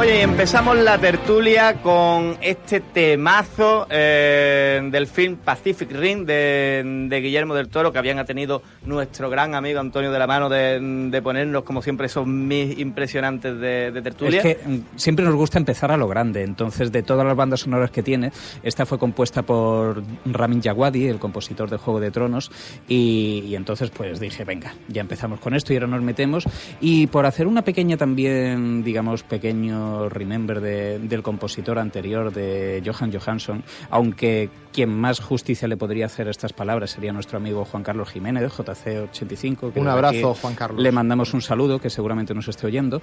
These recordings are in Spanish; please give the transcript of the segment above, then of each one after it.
Oye, y empezamos la tertulia con este temazo del film Pacific Rim de Guillermo del Toro, que habían tenido nuestro gran amigo Antonio de la Mano de ponernos, como siempre, esos mis impresionantes de tertulia. Es que siempre nos gusta empezar a lo grande. Entonces, de todas las bandas sonoras que tiene, esta fue compuesta por Ramin Djawadi, el compositor de Juego de Tronos, y entonces pues dije, venga, ya empezamos con esto y ahora nos metemos. Y por hacer una pequeña también, digamos, pequeño remember del compositor anterior, de Johan Johansson, aunque quien más justicia le podría hacer a estas palabras sería nuestro amigo Juan Carlos Jiménez, JC85. Un abrazo, Juan Carlos. Le mandamos un saludo, que seguramente nos esté oyendo.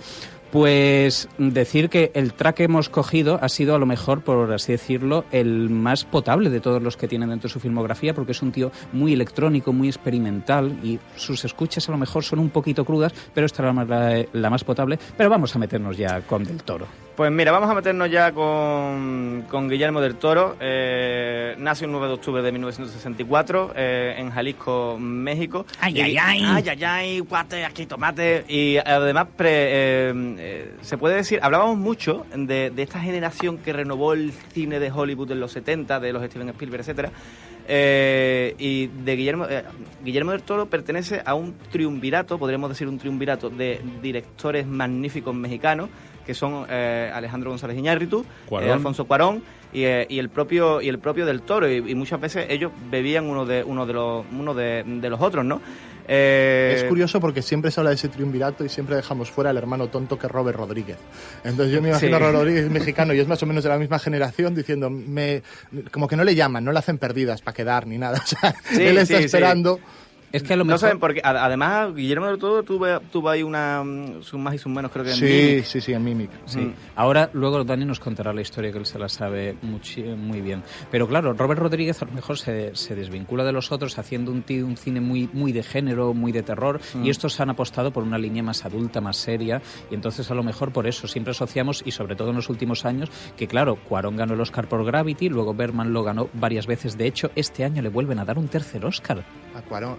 Pues decir que el track que hemos cogido ha sido, a lo mejor, por así decirlo, el más potable de todos los que tienen dentro de su filmografía, porque es un tío muy electrónico, muy experimental, y sus escuchas a lo mejor son un poquito crudas, pero esta es la más potable. Pero vamos a meternos ya con Del Toro. Pues mira, vamos a meternos ya con Guillermo del Toro. Nace el 9 de octubre de 1964 en Jalisco, México. ¡Ay, guate, aquí tomate! Y además, se puede decir, hablábamos mucho de esta generación que renovó el cine de Hollywood en los 70, de los Steven Spielberg, etcétera. Y de Guillermo del Toro pertenece a un triunvirato, podríamos decir un triunvirato de directores magníficos mexicanos, que son Alejandro González Iñárritu, Alfonso Cuarón y el propio del Toro, y muchas veces ellos bebían uno de los otros, ¿no? Es curioso porque siempre se habla de ese triunvirato y siempre dejamos fuera al hermano tonto que es Robert Rodríguez. Entonces yo me imagino a Robert Rodríguez, mexicano, y es más o menos de la misma generación, diciendo, como que no le llaman, no le hacen perdidas para quedar ni nada. O sea, él está esperando... Es que a lo mejor... No saben, porque además Guillermo del Toro tuvo ahí sus más y sus menos, creo que en Mimic. Sí, en Mimic. Sí. Ahora, luego Dani nos contará la historia, que él se la sabe muy bien. Pero claro, Robert Rodríguez a lo mejor se desvincula de los otros haciendo un cine muy de género, muy de terror, y estos han apostado por una línea más adulta, más seria, y entonces a lo mejor por eso siempre asociamos, y sobre todo en los últimos años, que claro, Cuarón ganó el Oscar por Gravity, luego Bergman lo ganó varias veces. De hecho, este año le vuelven a dar un tercer Oscar. A Cuarón,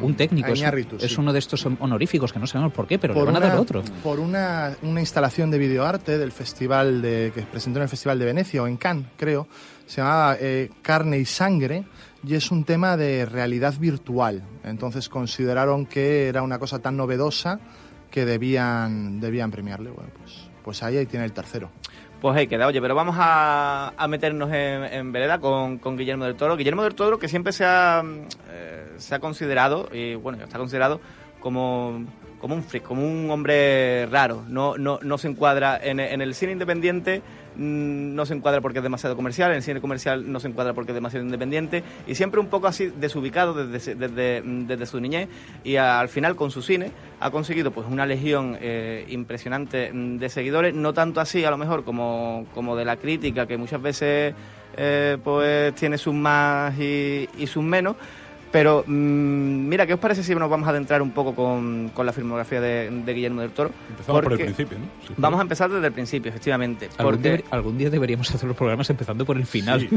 un técnico, es uno de estos honoríficos que no sabemos por qué, pero le van a dar otro. Por una instalación de videoarte del festival que presentó en el Festival de Venecia, o en Cannes, creo, se llamaba Carne y Sangre, y es un tema de realidad virtual. Entonces consideraron que era una cosa tan novedosa que debían premiarle. Bueno, pues ahí tiene el tercero. Pues ahí queda. Oye, pero vamos a meternos en vereda con Guillermo del Toro. Guillermo del Toro, que siempre se ha considerado, y bueno, está considerado como un freak, como un hombre raro. No se encuadra en el cine independiente, no se encuadra porque es demasiado comercial, en el cine comercial no se encuadra porque es demasiado independiente, y siempre un poco así desubicado desde su niñez, y al final con su cine ha conseguido pues una legión impresionante de seguidores, no tanto así a lo mejor como de la crítica, que muchas veces pues tiene sus más y sus menos. Pero mira, ¿qué os parece si nos vamos a adentrar un poco con la filmografía de Guillermo del Toro? Empezamos por el principio, ¿no? Sí, vamos a empezar desde el principio, efectivamente. Algún día deberíamos hacer los programas empezando por el final. Sí,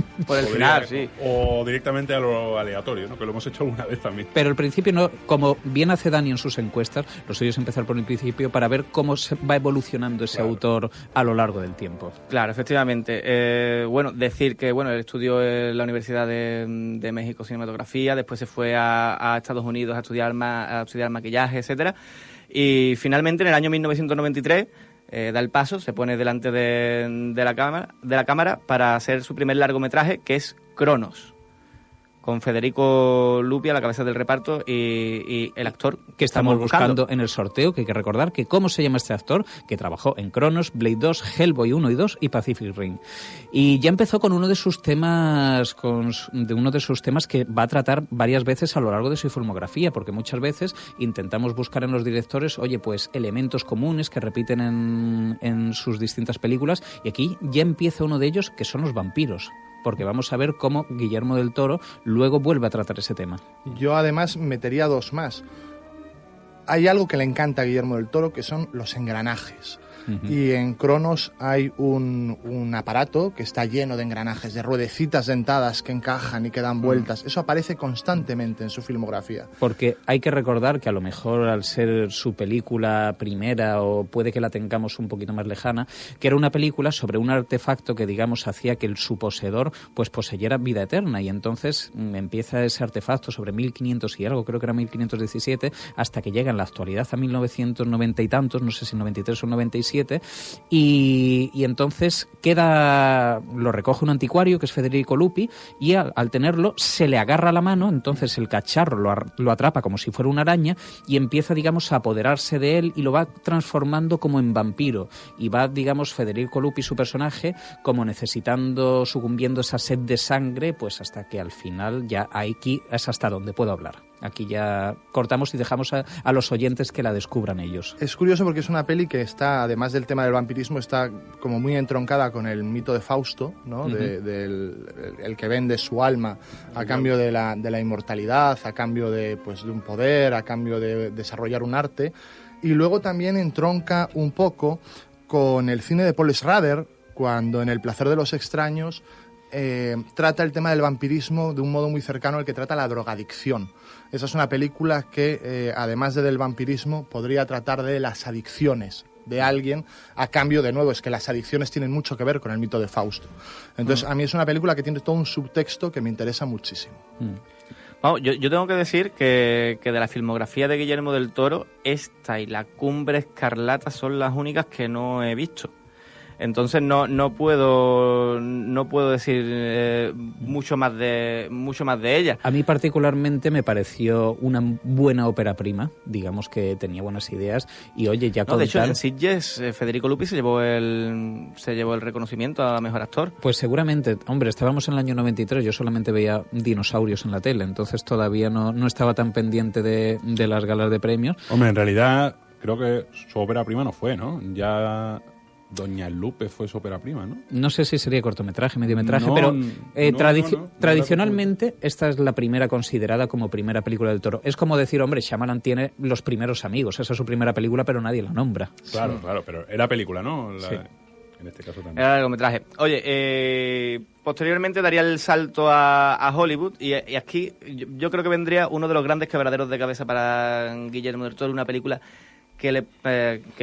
sí. O directamente a lo aleatorio, ¿no? Que lo hemos hecho alguna vez también. Pero el principio no, como bien hace Dani en sus encuestas, lo suyo es empezar por el principio para ver cómo se va evolucionando ese autor a lo largo del tiempo. Claro, efectivamente. Decir que él estudió en la Universidad de México cinematografía, después se fue a Estados Unidos a estudiar maquillaje, etcétera, y finalmente en el año 1993 da el paso, se pone delante de la cámara para hacer su primer largometraje, que es Cronos, con Federico Lupi a la cabeza del reparto y el actor que estamos buscando en el sorteo, que hay que recordar que cómo se llama este actor, que trabajó en Cronos, Blade 2, Hellboy 1 y 2 y Pacific Rim. Y ya empezó con uno de sus temas que va a tratar varias veces a lo largo de su filmografía, porque muchas veces intentamos buscar en los directores, pues elementos comunes que repiten en sus distintas películas, y aquí ya empieza uno de ellos, que son los vampiros, porque vamos a ver cómo Guillermo del Toro luego vuelve a tratar ese tema. Yo además metería dos más. Hay algo que le encanta a Guillermo del Toro, que son los engranajes. y en Cronos hay un aparato que está lleno de engranajes, de ruedecitas dentadas que encajan y que dan vueltas. Eso aparece constantemente en su filmografía. Porque hay que recordar que a lo mejor al ser su película primera, o puede que la tengamos un poquito más lejana, que era una película sobre un artefacto que, digamos, hacía que su poseedor pues poseyera vida eterna, y entonces empieza ese artefacto sobre 1500 y algo, creo que era 1517, hasta que llega en la actualidad a 1990 y tantos, no sé si 93 o 97, y entonces lo recoge un anticuario que es Federico Lupi, y al tenerlo se le agarra la mano, entonces el cacharro lo atrapa como si fuera una araña y empieza, digamos, a apoderarse de él y lo va transformando como en vampiro, y va, digamos, Federico Lupi, su personaje, como sucumbiendo esa sed de sangre, pues hasta que al final ya aquí es hasta donde puedo hablar. Aquí ya cortamos y dejamos a los oyentes que la descubran ellos. Es curioso porque es una peli que está, además del tema del vampirismo, está como muy entroncada con el mito de Fausto, ¿no? El que vende su alma a cambio de la inmortalidad, a cambio de un poder, a cambio de desarrollar un arte. Y luego también entronca un poco con el cine de Paul Schrader, cuando en El placer de los extraños trata el tema del vampirismo de un modo muy cercano al que trata la drogadicción. Esa es una película que, además del vampirismo, podría tratar de las adicciones de alguien a cambio, de nuevo, es que las adicciones tienen mucho que ver con el mito de Fausto. Entonces, a mí es una película que tiene todo un subtexto que me interesa muchísimo. Vamos, yo tengo que decir que de la filmografía de Guillermo del Toro, esta y La Cumbre Escarlata son las únicas que no he visto. Entonces no puedo decir mucho más de ella. A mí particularmente me pareció una buena ópera prima, digamos que tenía buenas ideas, y oye, ya de hecho en Sitges Federico Lupi se llevó el reconocimiento a mejor actor. Pues seguramente, hombre, estábamos en el año 93, yo solamente veía dinosaurios en la tele, entonces todavía no estaba tan pendiente de las galas de premios. Hombre, en realidad creo que su ópera prima no fue, ¿no? Ya Doña Lupe fue su ópera prima, ¿no? No sé si sería cortometraje, mediometraje, pero tradicionalmente esta es la primera considerada como primera película del Toro. Es como decir, hombre, Shyamalan tiene Los primeros amigos, esa es su primera película, pero nadie la nombra. Claro, pero era película, ¿no? Sí. En este caso también. Era largometraje. Oye, posteriormente daría el salto a Hollywood, y aquí yo creo que vendría uno de los grandes quebraderos de cabeza para Guillermo del Toro, una película que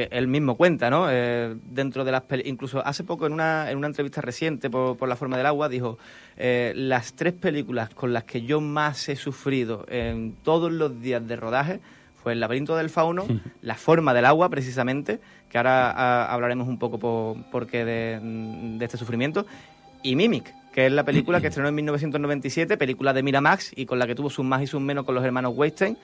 él mismo cuenta, ¿no? Dentro de las incluso hace poco en una entrevista reciente por La forma del agua dijo, las 3 películas con las que yo más he sufrido en todos los días de rodaje fue El laberinto del fauno, La forma del agua precisamente, que ahora hablaremos un poco por qué de este sufrimiento, y Mimic, que es la película que estrenó en 1997, película de Miramax y con la que tuvo sus más y sus menos con los hermanos Weinstein.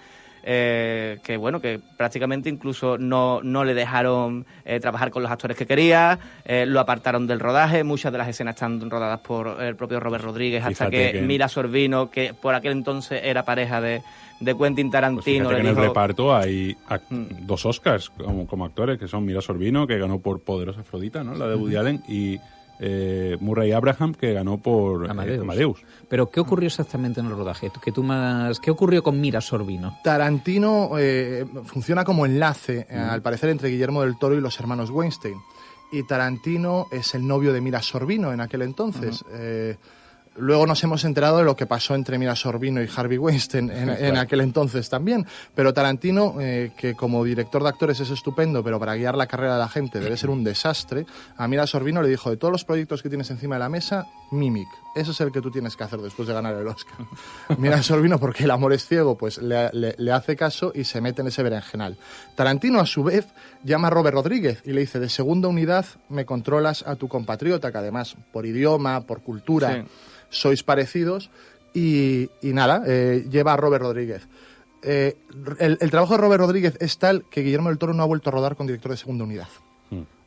Que prácticamente incluso no le dejaron trabajar con los actores que quería, lo apartaron del rodaje, muchas de las escenas están rodadas por el propio Robert Rodríguez, hasta que Mira Sorvino, que por aquel entonces era pareja de Quentin Tarantino, pues en el reparto hay 2 Oscars como actores, que son Mira Sorvino, que ganó por Poderosa Afrodita, ¿no? La de Woody Allen, y Murray Abraham, que ganó por Amadeus. Pero ¿qué ocurrió exactamente en el rodaje? ¿Qué ocurrió con Mira Sorvino? Tarantino funciona como enlace, al parecer, entre Guillermo del Toro y los hermanos Weinstein. Y Tarantino es el novio de Mira Sorvino en aquel entonces. Luego nos hemos enterado de lo que pasó entre Mira Sorvino y Harvey Weinstein en aquel entonces también. Pero Tarantino, que como director de actores es estupendo, pero para guiar la carrera de la gente debe ser un desastre, a Mira Sorvino le dijo, de todos los proyectos que tienes encima de la mesa, Mimic, ese es el que tú tienes que hacer después de ganar el Oscar. Mira Sorvino, porque El amor es ciego, pues le hace caso y se mete en ese berenjenal. Tarantino, a su vez, llama a Robert Rodríguez y le dice, de segunda unidad me controlas a tu compatriota, que además, por idioma, por cultura... Sí. Sois parecidos, y nada, lleva a Robert Rodríguez. El trabajo de Robert Rodríguez es tal que Guillermo del Toro no ha vuelto a rodar con director de segunda unidad.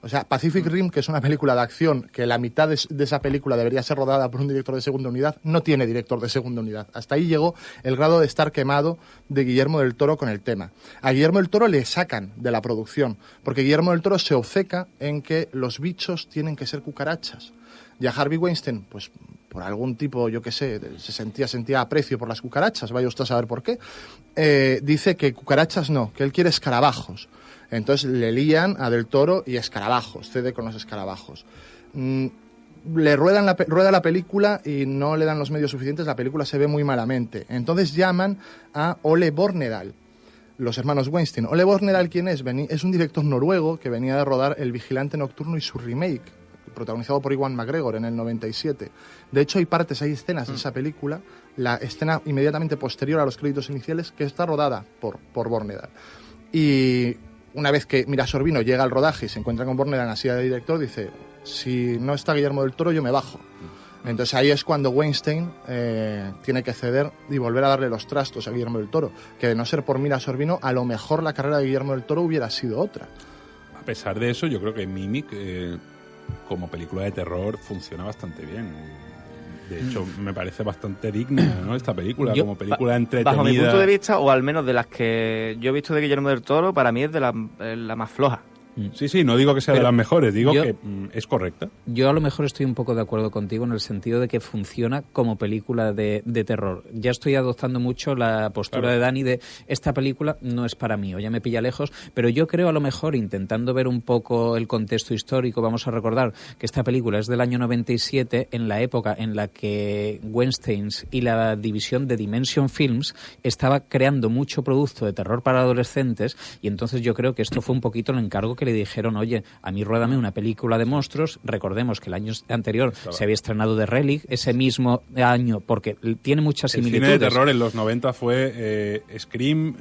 O sea, Pacific Rim, que es una película de acción, que la mitad de esa película debería ser rodada por un director de segunda unidad, no tiene director de segunda unidad. Hasta ahí llegó el grado de estar quemado de Guillermo del Toro con el tema. A Guillermo del Toro le sacan de la producción, porque Guillermo del Toro se obceca en que los bichos tienen que ser cucarachas. Y a Harvey Weinstein, pues por algún tipo, yo qué sé, sentía aprecio por las cucarachas, vaya usted a saber por qué, dice que cucarachas no, que él quiere escarabajos. Entonces le lían a Del Toro y escarabajos, cede con los escarabajos. Le rueda la película y no le dan los medios suficientes, la película se ve muy malamente. Entonces llaman a Ole Bornedal, los hermanos Weinstein. Ole Bornedal, ¿quién es? Es un director noruego que venía de rodar El Vigilante Nocturno y su remake, protagonizado por Ewan McGregor en el 97. De hecho, hay escenas de esa película, la escena inmediatamente posterior a los créditos iniciales, que está rodada por Bornedal. Y una vez que Mira Sorvino llega al rodaje y se encuentra con Bornedal en la silla de director, dice, si no está Guillermo del Toro, yo me bajo. Entonces ahí es cuando Weinstein tiene que ceder y volver a darle los trastos a Guillermo del Toro, que de no ser por Mira Sorvino, a lo mejor la carrera de Guillermo del Toro hubiera sido otra. A pesar de eso, yo creo que Mimic, como película de terror, funciona bastante bien. De hecho, me parece bastante digna, ¿no?, esta película, como película entretenida. Bajo mi punto de vista, o al menos de las que yo he visto de Guillermo del Toro, para mí es de la más floja. Sí, no digo que sea de las mejores, digo que es correcta. Yo a lo mejor estoy un poco de acuerdo contigo en el sentido de que funciona como película de terror. Ya estoy adoptando mucho la postura de Dani de esta película no es para mí, o ya me pilla lejos, pero yo creo a lo mejor, intentando ver un poco el contexto histórico, vamos a recordar que esta película es del año 97, en la época en la que Weinstein y la división de Dimension Films estaba creando mucho producto de terror para adolescentes, y entonces yo creo que esto fue un poquito el encargo que le dijeron, oye, a mí ruédame una película de monstruos. Recordemos que el año anterior se había estrenado The Relic, ese mismo año, porque tiene muchas similitudes. El cine de terror en los 90 fue Scream,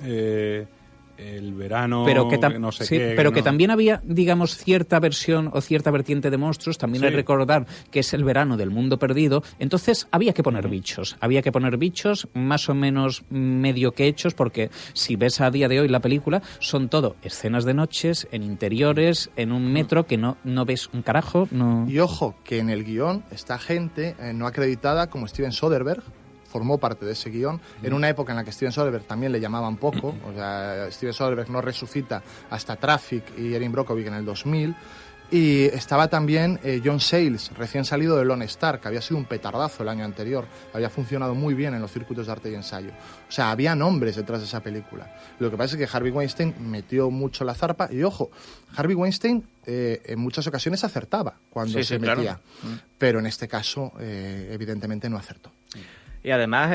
El Verano, pero que no sé sí, qué. Pero que también había, digamos, cierta versión o cierta vertiente de monstruos. También hay que recordar que es El Verano del Mundo Perdido. Entonces había que poner bichos. Había que poner bichos más o menos medio que hechos, porque si ves a día de hoy la película, son todo escenas de noches, en interiores, en un metro que no ves un carajo. No. Y ojo, que en el guión está gente no acreditada como Steven Soderbergh, formó parte de ese guión, en una época en la que Steven Soderbergh también le llamaban poco. O sea, Steven Soderbergh no resucita hasta Traffic y Erin Brockovich en el 2000, y estaba también John Sayles, recién salido de Lone Star, que había sido un petardazo el año anterior, había funcionado muy bien en los circuitos de arte y ensayo. O sea, había nombres detrás de esa película. Lo que pasa es que Harvey Weinstein metió mucho la zarpa, y ojo, Harvey Weinstein en muchas ocasiones acertaba cuando se metía, claro. Pero en este caso evidentemente no acertó. Y además,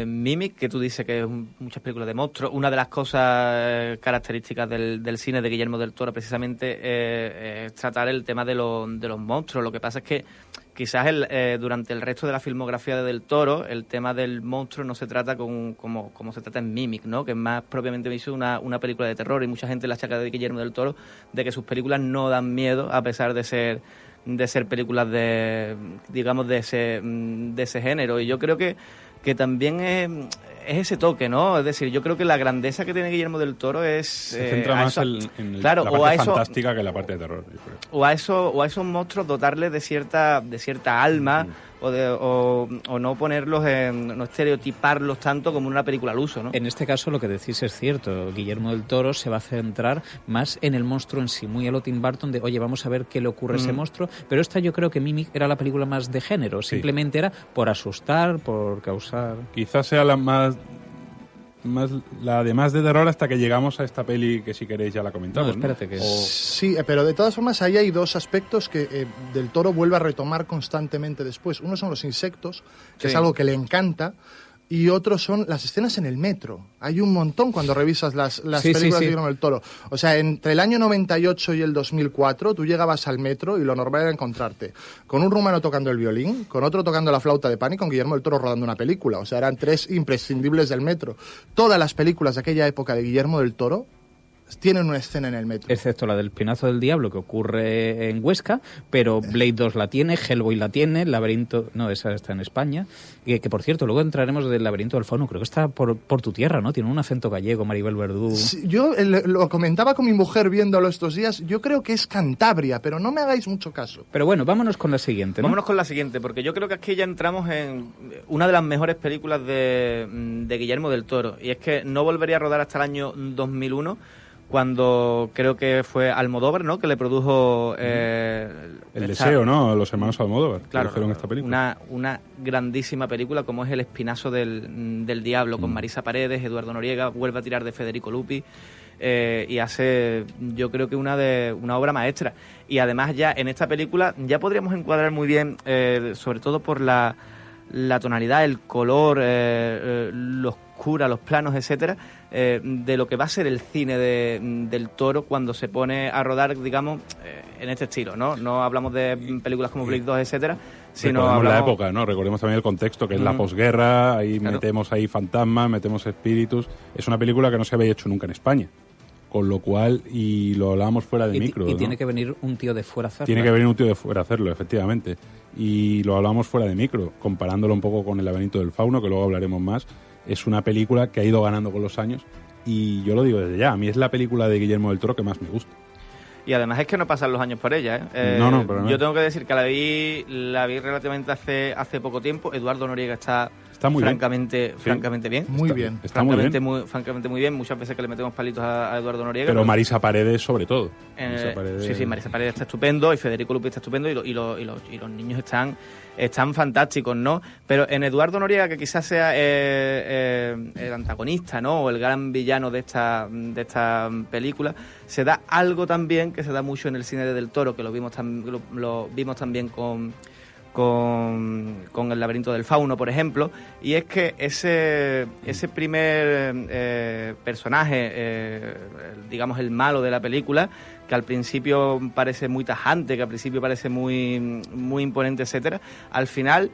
Mimic, que tú dices que es muchas películas de monstruos, una de las cosas características del cine de Guillermo del Toro precisamente es tratar el tema de los monstruos. Lo que pasa es que quizás durante el resto de la filmografía de Del Toro, el tema del monstruo no se trata como se trata en Mimic, ¿no?, que es más propiamente dicho una película de terror, y mucha gente la achaca de Guillermo del Toro de que sus películas no dan miedo, a pesar de ser películas de ese género. Y yo creo que también es ese toque, ¿no? Es decir, yo creo que la grandeza que tiene Guillermo del Toro se centra más en la parte fantástica que la parte de terror, yo creo. O a esos monstruos dotarles de cierta alma, o no ponerlos no estereotiparlos tanto como una película al uso, ¿no? En este caso lo que decís es cierto. Guillermo del Toro se va a centrar más en el monstruo en sí, muy a lo Tim Burton, de oye, vamos a ver qué le ocurre a ese monstruo, pero esta yo creo que Mimic era la película más de género, simplemente era por asustar, por causar... Quizás sea la la de más de terror, hasta que llegamos a esta peli que si queréis ya la comentamos. No, espérate, ¿no? Sí, pero de todas formas ahí hay dos aspectos que Del Toro vuelve a retomar constantemente después. Uno son los insectos, que es algo que le encanta, y otros son las escenas en el metro. Hay un montón cuando revisas las películas de Guillermo del Toro. O sea, entre el año 98 y el 2004 tú llegabas al metro y lo normal era encontrarte con un rumano tocando el violín, con otro tocando la flauta de pan y con Guillermo del Toro rodando una película. O sea, eran tres imprescindibles del metro. Todas las películas de aquella época de Guillermo del Toro tienen una escena en el metro. Excepto la del Pinazo del Diablo, que ocurre en Huesca, pero Blade 2 la tiene, Hellboy la tiene, Laberinto... No, esa está en España. Que por cierto, luego entraremos del Laberinto del Fauno, creo que está por tu tierra, ¿no? Tiene un acento gallego, Maribel Verdú. Sí, yo lo comentaba con mi mujer viéndolo estos días, yo creo que es Cantabria, pero no me hagáis mucho caso. Pero bueno, vámonos con la siguiente, ¿no? Vámonos con la siguiente, porque yo creo que aquí ya entramos en una de las mejores películas de Guillermo del Toro, y es que no volvería a rodar hasta el año 2001, cuando creo que fue Almodóvar, ¿no?, que le produjo... El Deseo, ¿no? Los hermanos Almodóvar. Claro, que esta película. Una grandísima película como es El Espinazo del Diablo, con Marisa Paredes, Eduardo Noriega, vuelve a tirar de Federico Lupi. y hace, yo creo que una obra maestra. Y además ya en esta película ya podríamos encuadrar muy bien, sobre todo por la tonalidad, el color, lo oscura, los planos, etcétera, de lo que va a ser el cine del Toro cuando se pone a rodar, digamos, en este estilo, ¿no? No hablamos de películas como Blade 2, etcétera, sino recordemos hablamos... la época, ¿no? Recordemos también el contexto, que es la posguerra, ahí claro. metemos ahí fantasmas, metemos espíritus. Es una película que no se había hecho nunca en España. Con lo cual, y lo hablábamos fuera de micro, y ¿no? tiene que venir un tío de fuera a hacerlo. Tiene que venir un tío de fuera a hacerlo, efectivamente. Y lo hablábamos fuera de micro, comparándolo un poco con El laberinto del fauno, que luego hablaremos más. Es una película que ha ido ganando con los años y yo lo digo desde ya, a mí es la película de Guillermo del Toro que más me gusta. Y además es que no pasan los años por ella, ¿eh? No, pero no. Yo tengo que decir que la vi relativamente hace poco tiempo. Eduardo Noriega está muy francamente bien. Muy bien. Está muy bien. Francamente muy bien. Muchas veces que le metemos palitos a Eduardo Noriega. Pero Marisa Paredes sobre todo. Sí, Marisa Paredes está estupendo y Federico Lupi está estupendo y los niños están fantásticos, ¿no? Pero en Eduardo Noriega, que quizás sea el antagonista, ¿no? O el gran villano de esta película, se da algo también que se da mucho en el cine de Del Toro, que lo vimos también con El laberinto del fauno, por ejemplo, y es que ese primer personaje, digamos el malo de la película, que al principio parece muy tajante, que al principio parece muy, muy imponente, etcétera, al final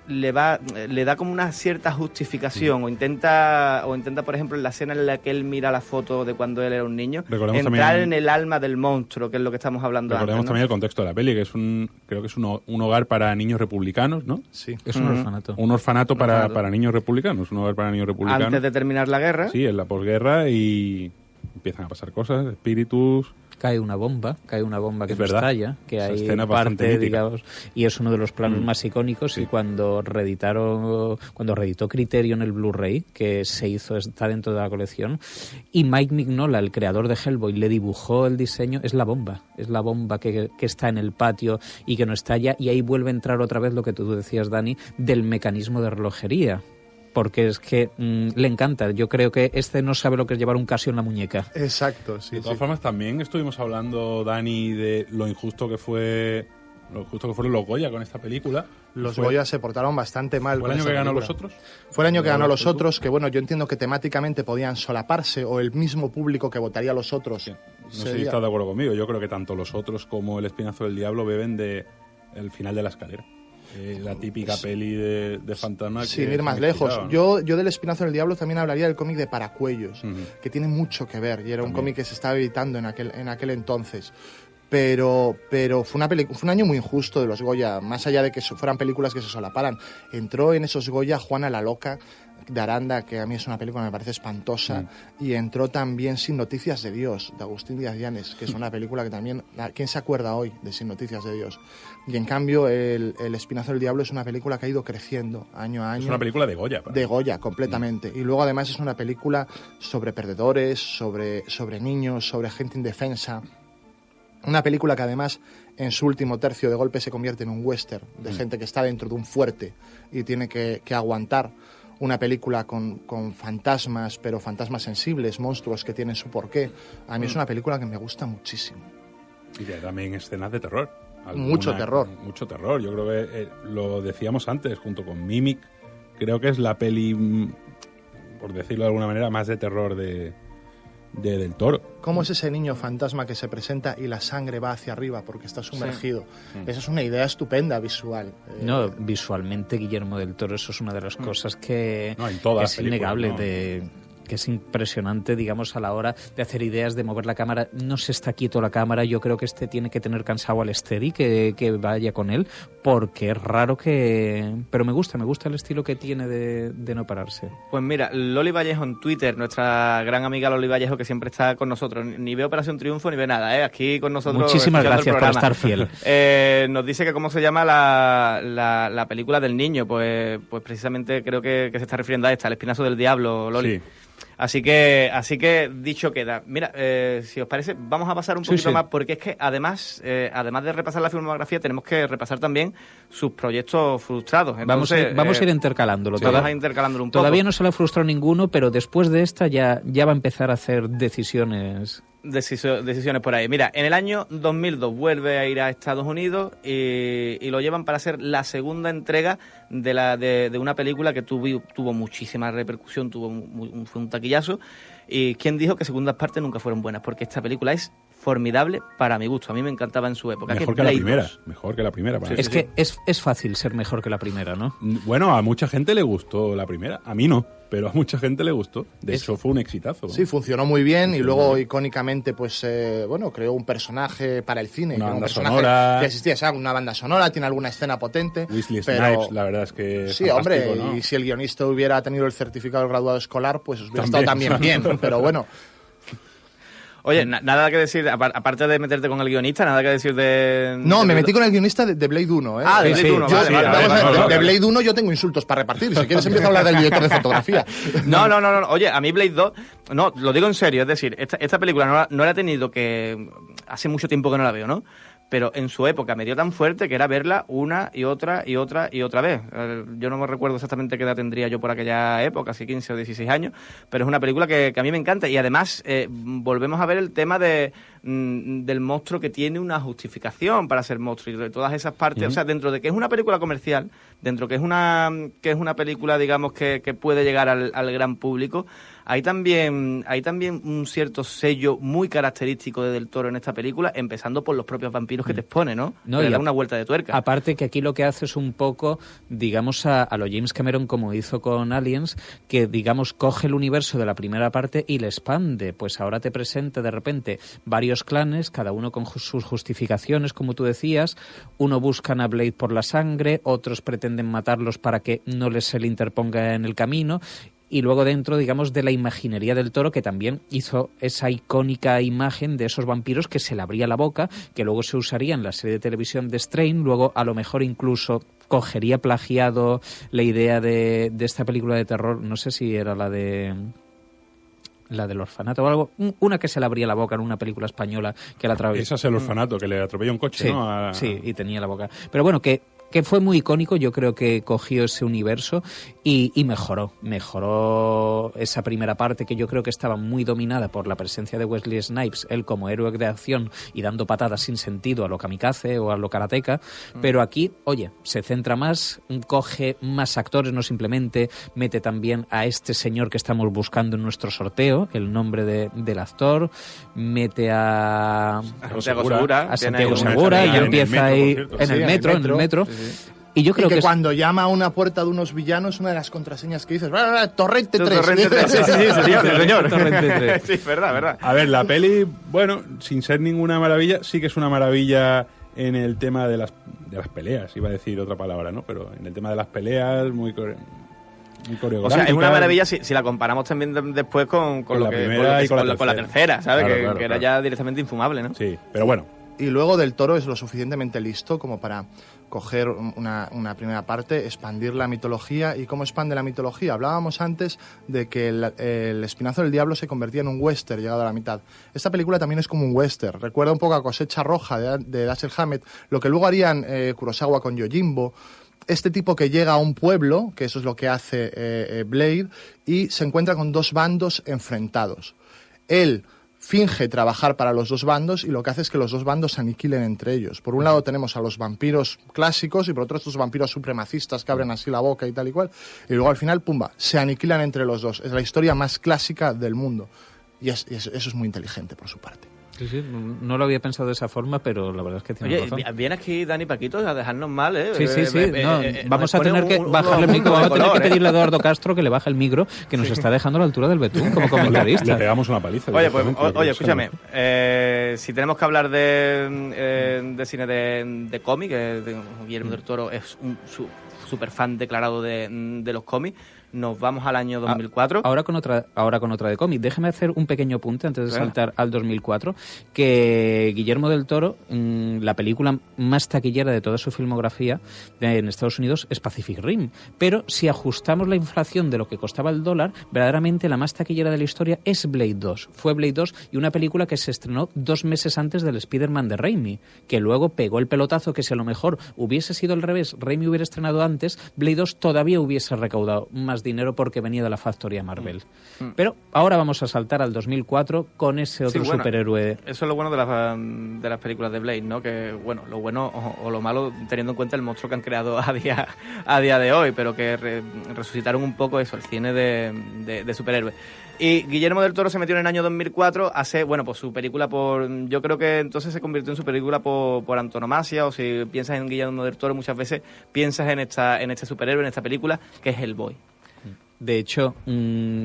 le da como una cierta justificación, o intenta, por ejemplo, en la escena en la que él mira la foto de cuando él era un niño, recordemos entrar también, en el alma del monstruo, que es lo que estamos hablando antes, recordemos ¿no? también el contexto de la peli, que creo que es un hogar para niños republicanos, ¿no? Sí. Es un orfanato. Un orfanato para niños republicanos, un hogar para niños republicanos. Antes de terminar la guerra. Sí, en la posguerra, y empiezan a pasar cosas, espíritus. Cae una bomba que es verdad. estalla, que Esa hay escena bastante parte, mítica. digamos, y es uno de los planos más icónicos. Sí. Y cuando reeditó Criterion el Blu-ray, que está dentro de la colección, y Mike Mignola, el creador de Hellboy, le dibujó el diseño, es la bomba que está en el patio y que no estalla, y ahí vuelve a entrar otra vez lo que tú decías, Dani, del mecanismo de relojería. Porque es que le encanta. Yo creo que no sabe lo que es llevar un Casio en la muñeca. Exacto, sí. De todas formas, también estuvimos hablando, Dani, de lo injusto que fueron los Goya con esta película. Los Goya se portaron bastante mal. ¿Fue el año que ganó Los Otros? Fue el año que ganó Los Otros, que bueno, yo entiendo que temáticamente podían solaparse, o el mismo público que votaría Los Otros. Sí. No sé si estás de acuerdo conmigo. Yo creo que tanto Los Otros como El Espinazo del Diablo beben de El final de la escalera. La típica peli de fantasma. Sin ir más lejos. ¿No? Yo del Espinazo del Diablo también hablaría del cómic de Paracuellos, que tiene mucho que ver, y era un cómic que se estaba editando en aquel entonces. Pero fue un año muy injusto de los Goya, más allá de que fueran películas que se solaparan. Entró en esos Goya Juana la Loca de Aranda, que a mí es una película que me parece espantosa, y entró también Sin noticias de Dios, de Agustín Díaz Llanes, que es una película que también... ¿Quién se acuerda hoy de Sin noticias de Dios? Y en cambio El Espinazo del Diablo es una película que ha ido creciendo año a año. Es una película de Goya. De Goya, completamente. Y luego además es una película sobre perdedores, sobre niños, sobre gente indefensa. Una película que además en su último tercio de golpe se convierte en un western de gente que está dentro de un fuerte y tiene que aguantar una película con fantasmas, pero fantasmas sensibles, monstruos que tienen su porqué. A mí es una película que me gusta muchísimo. Y también escenas de terror. Mucho terror. Mucho terror. Yo creo que lo decíamos antes, junto con Mimic, creo que es la peli, por decirlo de alguna manera, más de terror de Del Toro. ¿Cómo es ese niño fantasma que se presenta y la sangre va hacia arriba porque está sumergido? Sí. Esa es una idea estupenda visual. No, visualmente Guillermo del Toro, eso es una de las cosas que, en todas que es innegable, que es impresionante, digamos, a la hora de hacer ideas, de mover la cámara. No se está quieto la cámara. Yo creo que tiene que tener cansado al steady, que vaya con él, porque es raro que... Pero me gusta el estilo que tiene de no pararse. Pues mira, Loli Vallejo en Twitter, nuestra gran amiga Loli Vallejo, que siempre está con nosotros, ni ve Operación Triunfo ni ve nada, aquí con nosotros. Muchísimas gracias por estar fiel. Nos dice que cómo se llama la película del niño, pues precisamente creo que se está refiriendo a esta, El Espinazo del Diablo, Loli. Sí. Así que dicho queda. Mira, si os parece, vamos a pasar un poquito más, porque es que además de repasar la filmografía, tenemos que repasar también sus proyectos frustrados. Entonces, vamos a ir intercalándolo. Vamos a intercalándolo un poco. Todavía no se le ha frustrado ninguno, pero después de esta ya va a empezar a hacer decisiones por ahí. Mira, en el año 2002 vuelve a ir a Estados Unidos y lo llevan para hacer la segunda entrega de una película que tuvo muchísima repercusión, fue un taquillazo. Y quién dijo que segundas partes nunca fueron buenas, porque esta película es formidable para mi gusto. A mí me encantaba en su época. Mejor que la primera. Es que es fácil ser mejor que la primera, ¿no? Bueno, a mucha gente le gustó la primera. A mí no, pero a mucha gente le gustó. De hecho, fue un exitazo, ¿no? Sí, funcionó muy bien y luego icónicamente, pues, creó un personaje para el cine. Una banda sonora. Que existía, o sea, una banda sonora, tiene alguna escena potente. Wesley Snipes, la verdad es que sí, hombre, ¿no? Y si el guionista hubiera tenido el certificado de graduado escolar, pues hubiera estado también bien, pero bueno. Oye, nada que decir, aparte de meterte con el guionista, nada que decir de... No, me metí con el guionista de Blade 1, ¿eh? Ah, de Blade 1, vale. De Blade 1 yo tengo insultos para repartir, si quieres empiezo a hablar del director de fotografía. No, oye, a mí Blade 2, no, lo digo en serio, es decir, esta película no la he tenido que... Hace mucho tiempo que no la veo, ¿no? Pero en su época me dio tan fuerte que era verla una y otra vez. Yo no me recuerdo exactamente qué edad tendría yo por aquella época, si 15 o 16 años, pero es una película que a mí me encanta. Y además volvemos a ver el tema del monstruo que tiene una justificación para ser monstruo y de todas esas partes. O sea, dentro de que es una película comercial, dentro que es una película, digamos, que puede llegar al gran público, hay también un cierto sello muy característico de Del Toro en esta película, empezando por los propios vampiros que te expone, ¿no? Le da una vuelta de tuerca. Aparte que aquí lo que hace es un poco, digamos, a lo James Cameron como hizo con Aliens, que, digamos, coge el universo de la primera parte y le expande. Pues ahora te presenta de repente varios clanes, cada uno con sus justificaciones, como tú decías. Uno buscan a Blade por la sangre, otros pretenden matarlos para que no se le interponga en el camino. Y luego dentro, digamos, de la imaginería del Toro, que también hizo esa icónica imagen de esos vampiros que se le abría la boca, que luego se usaría en la serie de televisión de Strain, luego a lo mejor incluso cogería plagiado la idea de esta película de terror, no sé si era la del orfanato o algo, una que se le abría la boca en una película española que la atravesó. Esa es el orfanato, que le atropella un coche, sí, ¿no? Sí, y tenía la boca. Pero bueno, que fue muy icónico, yo creo que cogió ese universo y mejoró esa primera parte que yo creo que estaba muy dominada por la presencia de Wesley Snipes, él como héroe de acción y dando patadas sin sentido a lo kamikaze o a lo karateka, pero aquí, oye, se centra más, coge más actores, no simplemente mete también a este señor que estamos buscando en nuestro sorteo, el nombre del actor, mete a Santiago Segura y empieza ahí en el metro. Y yo creo que cuando llama a una puerta de unos villanos, una de las contraseñas que dices, Torrente 3. Torrente 3, sí, señor. Torrente 3. Sí, verdad. A ver, la peli, bueno, sin ser ninguna maravilla, sí que es una maravilla en el tema de las peleas, iba a decir otra palabra, ¿no? Pero en el tema de las peleas, muy coreográfica. O sea, es una maravilla si la comparamos también después con la tercera, ¿sabes? Claro, que era ya directamente infumable, ¿no? Sí, pero bueno. Y luego Del Toro es lo suficientemente listo como para coger una primera parte, expandir la mitología. ¿Y cómo expande la mitología? Hablábamos antes de que el Espinazo del Diablo se convertía en un western llegado a la mitad. Esta película también es como un western. Recuerda un poco a Cosecha Roja de Dashiell Hammett, lo que luego harían Kurosawa con Yojimbo. Este tipo que llega a un pueblo, que eso es lo que hace Blade, y se encuentra con dos bandos enfrentados. Él finge trabajar para los dos bandos y lo que hace es que los dos bandos se aniquilen entre ellos. Por un lado tenemos a los vampiros clásicos y por otro estos vampiros supremacistas que abren así la boca y tal y cual. Y luego al final, pumba, se aniquilan entre los dos. Es la historia más clásica del mundo. Y eso es muy inteligente por su parte. Sí, no lo había pensado de esa forma, pero la verdad es que tiene razón. Viene aquí Dani Paquito a dejarnos mal, ¿eh? Sí. Vamos a tener que bajarle el micro, vamos a tener que pedirle a Eduardo Castro que le baje el micro, que nos está dejando a la altura del betún como comentarista. Le pegamos una paliza. Oye, escúchame, si tenemos que hablar de cine de cómic, Guillermo del Toro es super fan declarado de los cómics. Nos vamos al año 2004. Ahora con otra de cómic. Déjeme hacer un pequeño apunte antes de saltar al 2004, que Guillermo del Toro, la película más taquillera de toda su filmografía en Estados Unidos es Pacific Rim. Pero si ajustamos la inflación de lo que costaba el dólar, verdaderamente la más taquillera de la historia es Blade 2. Fue Blade 2 y una película que se estrenó 2 meses antes del Spider-Man de Raimi, que luego pegó el pelotazo que si a lo mejor hubiese sido al revés, Raimi hubiera estrenado antes, Blade 2 todavía hubiese recaudado más dinero porque venía de la factoría Marvel. Pero ahora vamos a saltar al 2004 con ese otro superhéroe. Eso es lo bueno de las películas de Blade, ¿no? Que, bueno, lo bueno o lo malo teniendo en cuenta el monstruo que han creado a día de hoy, pero que resucitaron un poco eso, el cine de superhéroes. Y Guillermo del Toro se metió en el año 2004 a hacer, bueno, pues su película yo creo que entonces se convirtió en su película por antonomasia, o si piensas en Guillermo del Toro muchas veces piensas en este superhéroe, en esta película, que es Hellboy. De hecho,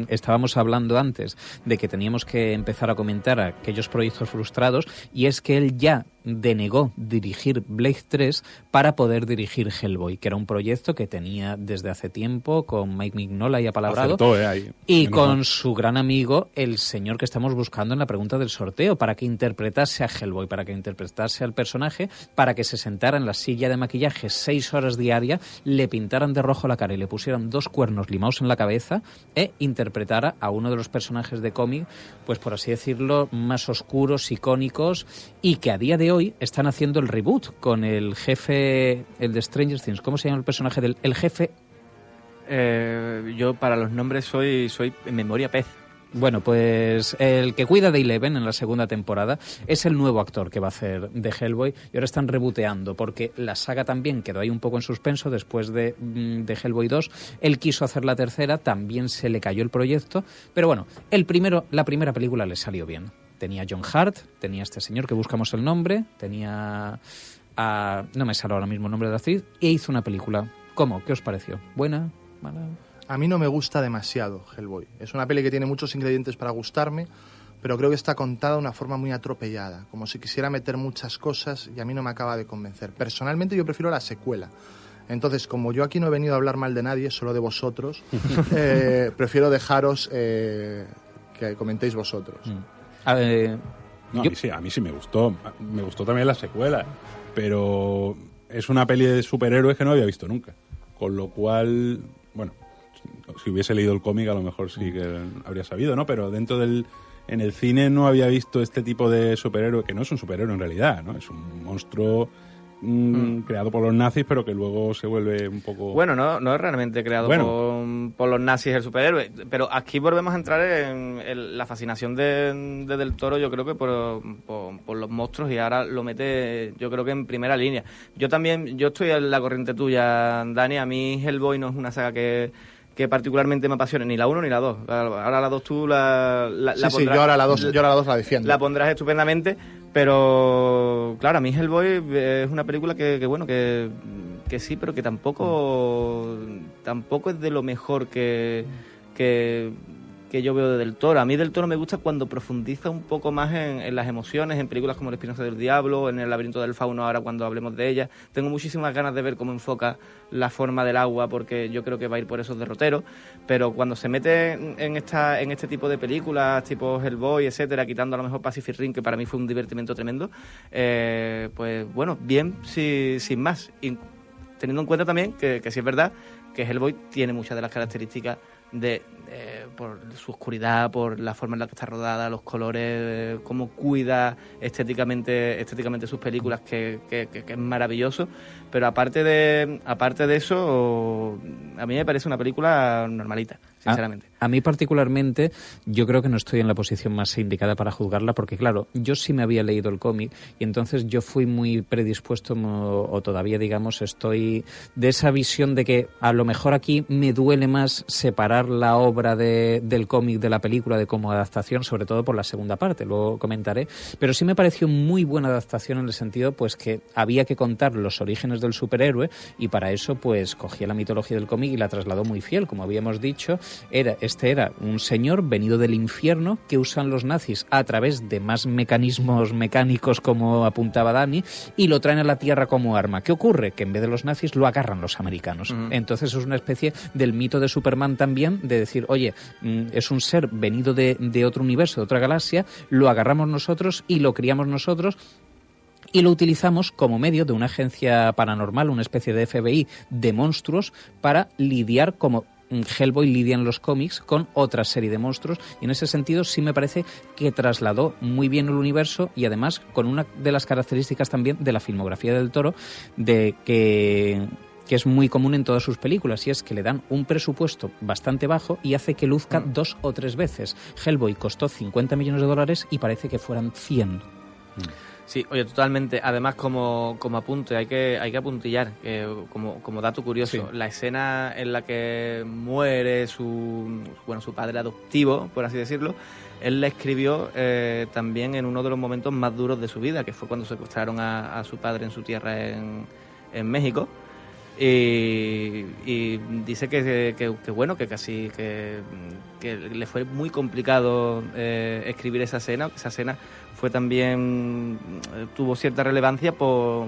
estábamos hablando antes de que teníamos que empezar a comentar aquellos proyectos frustrados, y es que él ya denegó dirigir Blade 3 para poder dirigir Hellboy, que era un proyecto que tenía desde hace tiempo con Mike Mignola y apalabrado, ahí. y con su gran amigo, el señor que estamos buscando en la pregunta del sorteo, para que interpretase a Hellboy, para que interpretase al personaje, para que se sentara en la silla de maquillaje 6 horas diarias, le pintaran de rojo la cara y le pusieran 2 cuernos limados en la cabeza e interpretara a uno de los personajes de cómic, pues por así decirlo, más oscuros, icónicos, y que a día de hoy están haciendo el reboot con el jefe, el de Stranger Things. ¿Cómo se llama el personaje del jefe? Yo para los nombres soy en memoria pez. Bueno, pues el que cuida de Eleven en la segunda temporada es el nuevo actor que va a hacer de Hellboy, y ahora están reboteando porque la saga también quedó ahí un poco en suspenso después de Hellboy 2. Él quiso hacer la tercera, también se le cayó el proyecto, pero bueno, la primera película le salió bien. Tenía a John Hart, tenía a este señor que buscamos el nombre, tenía a... no me sale ahora mismo el nombre de la actriz, e hizo una película. ¿Cómo? ¿Qué os pareció? ¿Buena? ¿Mala? A mí no me gusta demasiado Hellboy. Es una peli que tiene muchos ingredientes para gustarme, pero creo que está contada de una forma muy atropellada, como si quisiera meter muchas cosas, y a mí no me acaba de convencer. Personalmente yo prefiero la secuela. Entonces, como yo aquí no he venido a hablar mal de nadie, solo de vosotros, prefiero dejaros que comentéis vosotros. A mí sí me gustó. Me gustó también la secuela, pero es una peli de superhéroes que no había visto nunca. Con lo cual, bueno, si hubiese leído el cómic a lo mejor sí que habría sabido, ¿no? Pero en el cine no había visto este tipo de superhéroe, que no es un superhéroe en realidad, ¿no? Es un monstruo creado por los nazis, pero que luego se vuelve un poco... Bueno, no es realmente creado por los nazis el superhéroe, pero aquí volvemos a entrar en la fascinación de Del Toro, yo creo que por los monstruos, y ahora lo mete, yo creo que en primera línea. Yo estoy en la corriente tuya, Dani. A mí Hellboy no es una saga que particularmente me apasione, ni la 1 ni la 2. Ahora la 2 tú la pondrás. Sí, yo ahora la 2 la defiendo. La pondrás estupendamente, pero claro, a mí Hellboy es una película que sí, pero que tampoco es de lo mejor que yo veo de Del Toro. A mí Del Toro me gusta cuando profundiza un poco más en las emociones, en películas como El Espinoso del Diablo, en El Laberinto del Fauno, ahora cuando hablemos de ella. Tengo muchísimas ganas de ver cómo enfoca la forma del agua, porque yo creo que va a ir por esos derroteros, pero cuando se mete en este tipo de películas, tipo Hellboy, etcétera, quitando a lo mejor Pacific Rim, que para mí fue un divertimento tremendo, pues bueno, bien, sin más. Y teniendo en cuenta también que sí es verdad que Hellboy tiene muchas de las características por su oscuridad, por la forma en la que está rodada, los colores, cómo cuida estéticamente sus películas, que es maravilloso. Pero aparte de eso, a mí me parece una película normalita, sinceramente. A mí particularmente, yo creo que no estoy en la posición más indicada para juzgarla, porque claro, yo sí me había leído el cómic y entonces yo fui muy predispuesto, o todavía digamos estoy de esa visión de que a lo mejor aquí me duele más separar la obra del cómic de la película de como adaptación, sobre todo por la segunda parte, luego comentaré, pero sí me pareció muy buena adaptación en el sentido pues que había que contar los orígenes del superhéroe, y para eso pues cogía la mitología del cómic y la trasladó muy fiel, como habíamos dicho. Era este era un señor venido del infierno que usan los nazis a través de más mecanismos mecánicos, como apuntaba Dani, y lo traen a la Tierra como arma. ¿Qué ocurre? Que en vez de los nazis lo agarran los americanos. Entonces es una especie del mito de Superman también, de decir, oye, es un ser venido de otro universo, de otra galaxia, lo agarramos nosotros y lo criamos nosotros, y lo utilizamos como medio de una agencia paranormal, una especie de FBI de monstruos, para lidiar como Hellboy lidia en los cómics con otra serie de monstruos, y en ese sentido sí me parece que trasladó muy bien el universo, y además con una de las características también de la filmografía del Toro, de que es muy común en todas sus películas, y es que le dan un presupuesto bastante bajo y hace que luzca 2 o 3 veces. Hellboy costó $50 millones y parece que fueran 100. Sí, oye, totalmente. Además, como apunte, hay que apuntillar, como dato curioso, la escena en la que muere su padre adoptivo, por así decirlo, él la escribió también en uno de los momentos más duros de su vida, que fue cuando secuestraron a su padre en su tierra en México. Y dice que le fue muy complicado escribir esa escena. Esa escena fue también tuvo cierta relevancia por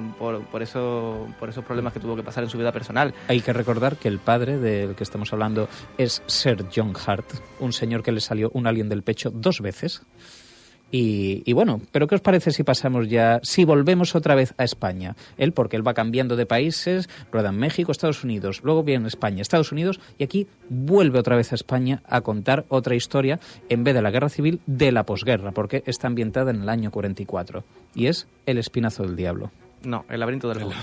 esos problemas que tuvo que pasar en su vida personal. Hay que recordar que el padre del que estamos hablando es Sir John Hart, un señor que le salió un alien del pecho 2 veces. Y bueno, pero ¿qué os parece si volvemos otra vez a España? Porque él va cambiando de países, rueda en México, Estados Unidos, luego viene España, Estados Unidos, y aquí vuelve otra vez a España a contar otra historia, en vez de la guerra civil, de la posguerra, porque está ambientada en el año 44, y es El Espinazo del Diablo. No, El laberinto del fauno.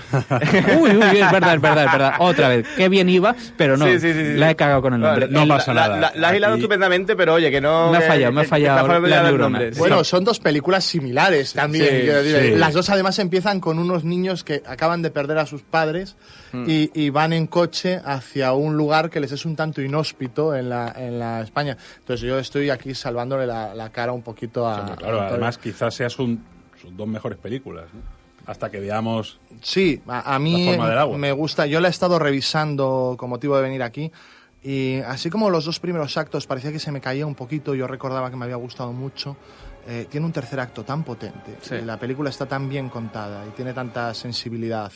Uy, es verdad. Otra vez, qué bien iba, pero no, sí. La he cagado con el nombre. No pasa nada. La has hilado estupendamente, pero oye, que no... Me ha fallado la neurona. Bueno, son 2 películas similares también. Sí. Las 2 además empiezan con unos niños que acaban de perder a sus padres y van en coche hacia un lugar que les es un tanto inhóspito en la España. Entonces yo estoy aquí salvándole la cara un poquito a... Sí, claro, además quizás sean sus 2 mejores películas, ¿no? Hasta que veamos. Sí, a mí me gusta. Yo la he estado revisando con motivo de venir aquí, y así como los 2 primeros actos parecía que se me caía un poquito, yo recordaba que me había gustado mucho. Tiene un tercer acto tan potente, la película está tan bien contada y tiene tanta sensibilidad.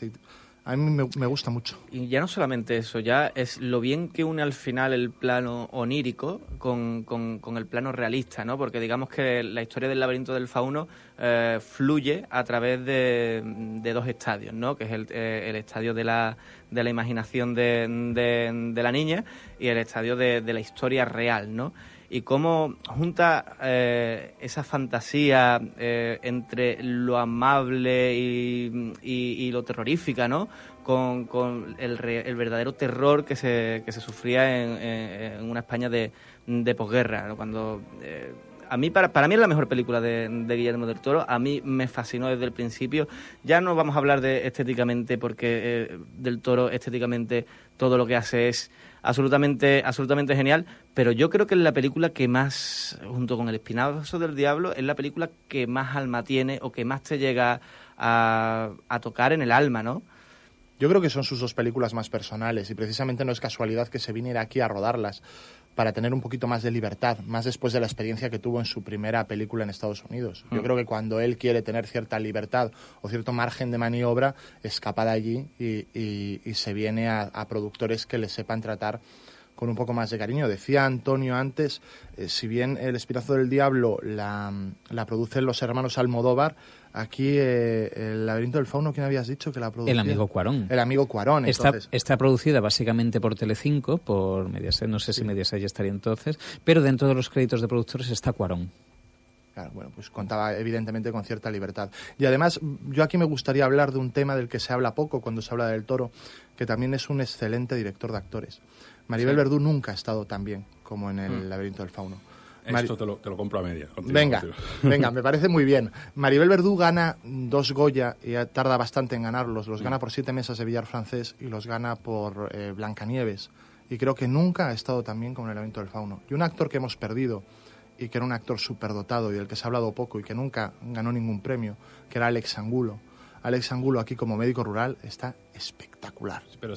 A mí me gusta mucho. Y ya no solamente eso, ya es lo bien que une al final el plano onírico con el plano realista, ¿no? Porque digamos que la historia del laberinto del fauno fluye a través de 2 estadios, ¿no? Que es el estadio de la imaginación de la niña y el estadio de la historia real, ¿no? Y cómo junta esa fantasía entre lo amable y lo terrorífica, ¿no? Con el verdadero terror que se sufría en una España de posguerra, ¿no? Cuando a mí para mí es la mejor película de Guillermo del Toro. A mí me fascinó desde el principio. Ya no vamos a hablar de estéticamente, porque del Toro estéticamente todo lo que hace es absolutamente genial, pero yo creo que es la película que más, junto con El Espinazo del Diablo, es la película que más alma tiene o que más te llega a tocar en el alma, ¿no? Yo creo que son sus 2 películas más personales, y precisamente no es casualidad que se viniera aquí a rodarlas para tener un poquito más de libertad, más después de la experiencia que tuvo en su primera película en Estados Unidos. Yo creo que cuando él quiere tener cierta libertad o cierto margen de maniobra, escapa de allí y se viene a productores que le sepan tratar con un poco más de cariño. Decía Antonio antes, si bien El Espinazo del Diablo la producen los hermanos Almodóvar, aquí El laberinto del fauno, ¿quién habías dicho que la producía? El amigo Cuarón. El amigo Cuarón, entonces. Está producida básicamente por Telecinco, por Mediaset, no sé si Mediaset ya estaría entonces, pero dentro de los créditos de productores está Cuarón. Claro, bueno, pues contaba evidentemente con cierta libertad. Y además, yo aquí me gustaría hablar de un tema del que se habla poco cuando se habla del Toro, que también es un excelente director de actores. Maribel Verdú nunca ha estado tan bien como en El laberinto del fauno. Esto te lo compro a media. Venga, me parece muy bien. Maribel Verdú gana 2 Goya y tarda bastante en ganarlos. Los gana por 7 mesas de billar francés y los gana por Blancanieves. Y creo que nunca ha estado tan bien como en El laberinto del fauno. Y un actor que hemos perdido y que era un actor superdotado y del que se ha hablado poco y que nunca ganó ningún premio, que era Alex Angulo. Alex Angulo aquí como médico rural está espectacular. Pero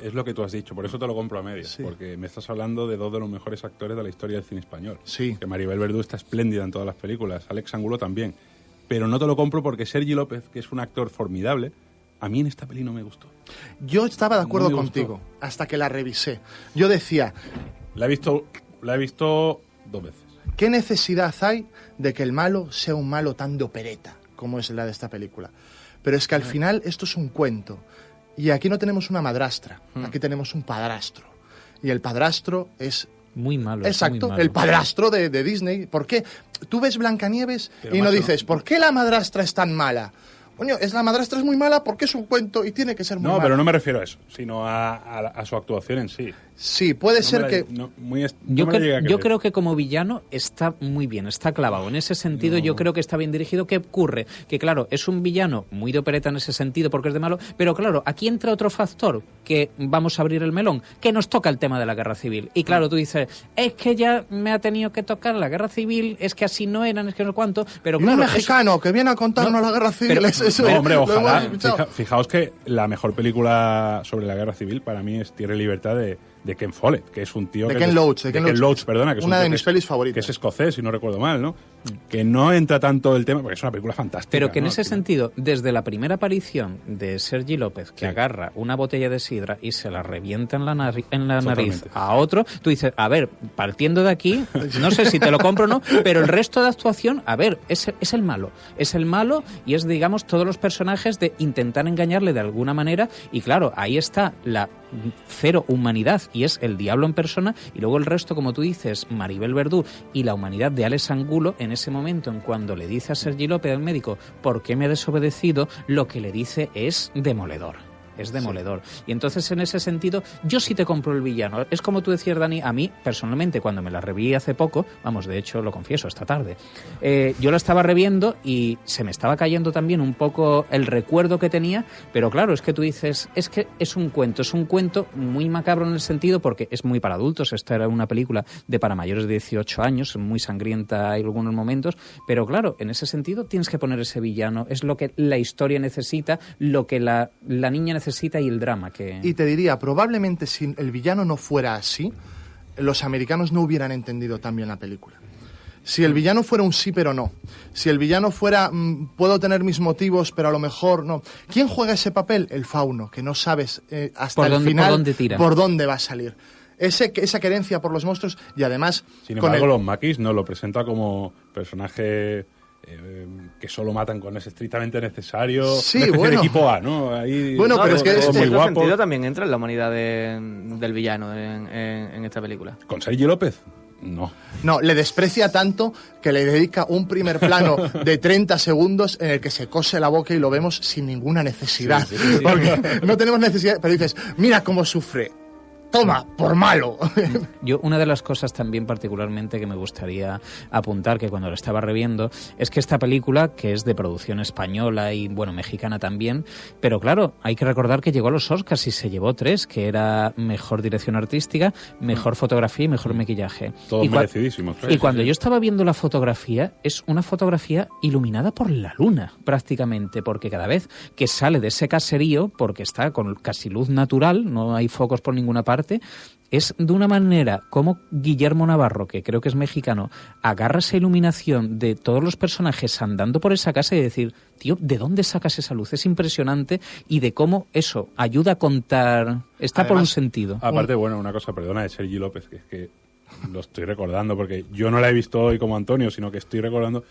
es lo que tú has dicho, por eso te lo compro a medias, Sí. porque me estás hablando de dos de los mejores actores de la historia del cine español. Sí. Que Maribel Verdú está espléndida en todas las películas, Alex Angulo también. Pero no te lo compro porque Sergi López, que es un actor formidable, a mí en esta peli no me gustó. Yo estaba de acuerdo No me gustó. contigo hasta que la revisé. Yo decía, La he visto 2 veces. ¿qué necesidad hay de que el malo sea un malo tan de opereta como es la de esta película? Pero es que al final esto es un cuento. Y aquí no tenemos una madrastra, aquí tenemos un padrastro. Y el padrastro es... Muy malo. es Exacto, muy malo. el padrastro de Disney. ¿Por qué? Tú ves Blancanieves Pero, y no macho, dices, ¿por qué la madrastra es tan mala? Coño, la madrastra es muy mala porque es un cuento y tiene que ser muy No, mala. pero no me refiero a eso, sino a su actuación en sí. Sí, puede No ser me la- que... no, muy est- no Yo, me la llegué a yo creer. creo que como villano está muy bien, está clavado. En ese sentido yo creo que está bien dirigido. ¿Qué ocurre? Que claro, es un villano muy de opereta en ese sentido porque es de malo, pero claro, aquí entra otro factor que vamos a abrir el melón, que nos toca el tema de la guerra civil. Y claro, tú dices, es que ya me ha tenido que tocar la guerra civil, es que así no eran, es que no sé cuánto, pero Y un claro... eso- mexicano que viene a contarnos No, la guerra civil. pero- eso, No, hombre, lo ojalá. hemos escuchado. Fijaos que la mejor película sobre la guerra civil para mí es Tierra y Libertad de Ken Follett, que es un tío... De que Ken es- Loach, de Ken Loach, perdona. Que es Una un de tío mis que pelis Que favoritas. es escocés, si no recuerdo mal, ¿no? Que no entra tanto el tema, porque es una película fantástica. Pero que en ¿no? ese Al final. sentido, desde la primera aparición de Sergi López, que Sí. agarra una botella de sidra y se la revienta en la, nariz Totalmente. a otro, tú dices, a ver, partiendo de aquí, no sé si te lo compro o no, pero el resto de actuación, a ver, es el malo. Es el malo y es, digamos, todos los personajes de intentar engañarle de alguna manera. Y claro, ahí está la cero humanidad y es el diablo en persona. Y luego el resto, como tú dices, Maribel Verdú y la humanidad de Alex Angulo, en ese momento, en cuando le dice a Sergi López, al médico, ¿por qué me ha desobedecido? Lo que le dice es demoledor. Es demoledor. Y entonces, en ese sentido, yo sí te compro el villano. Es como tú decías, Dani, a mí, personalmente, cuando me la reví hace poco, vamos, de hecho, lo confieso, esta tarde, yo la estaba reviendo y se me estaba cayendo también un poco el recuerdo que tenía, pero claro, es que tú dices, es que es un cuento muy macabro en el sentido porque es muy para adultos. Esta era una película de para mayores de 18 años, muy sangrienta en algunos momentos, pero claro, en ese sentido tienes que poner ese villano. Es lo que la historia necesita, lo que la niña necesita y el drama que... Y te diría, probablemente si el villano no fuera así, los americanos no hubieran entendido tan bien la película. Si el villano fuera un sí pero no, si el villano fuera puedo tener mis motivos pero a lo mejor no. ¿Quién juega ese papel? El fauno, que no sabes hasta el final por dónde va a salir. Esa querencia por los monstruos y además... Sin embargo, los maquis no lo presenta como personaje... que solo matan cuando es estrictamente necesario. Sí, una especie bueno. de equipo A, ¿no? Ahí, Bueno, No, pero es que en es cierto muy guapo. sentido también entra en la humanidad del villano en esta película. ¿Con Sergi López? No. No, le desprecia tanto que le dedica un primer plano de 30 segundos en el que se cose la boca y lo vemos sin ninguna necesidad. Porque no tenemos necesidad, pero dices, mira cómo sufre. Toma, por malo. Yo, una de las cosas también particularmente que me gustaría apuntar, que cuando lo estaba reviendo, es que esta película, que es de producción española y, bueno, mexicana también, pero claro, hay que recordar que llegó a los Oscars y se llevó 3, que era Mejor Dirección Artística, Mejor Fotografía y Mejor Maquillaje. Todos merecidísimos. Y cuando yo estaba viendo la fotografía, es una fotografía iluminada por la luna, prácticamente, porque cada vez que sale de ese caserío, porque está con casi luz natural, no hay focos por ninguna parte, es de una manera como Guillermo Navarro, que creo que es mexicano, agarra esa iluminación de todos los personajes andando por esa casa y decir, tío, ¿de dónde sacas esa luz? Es impresionante y de cómo eso ayuda a contar, está Además, por un sentido. Aparte, bueno, una cosa, perdona, de Sergi López, que es que lo estoy recordando, porque yo no la he visto hoy como Antonio, sino que estoy recordando,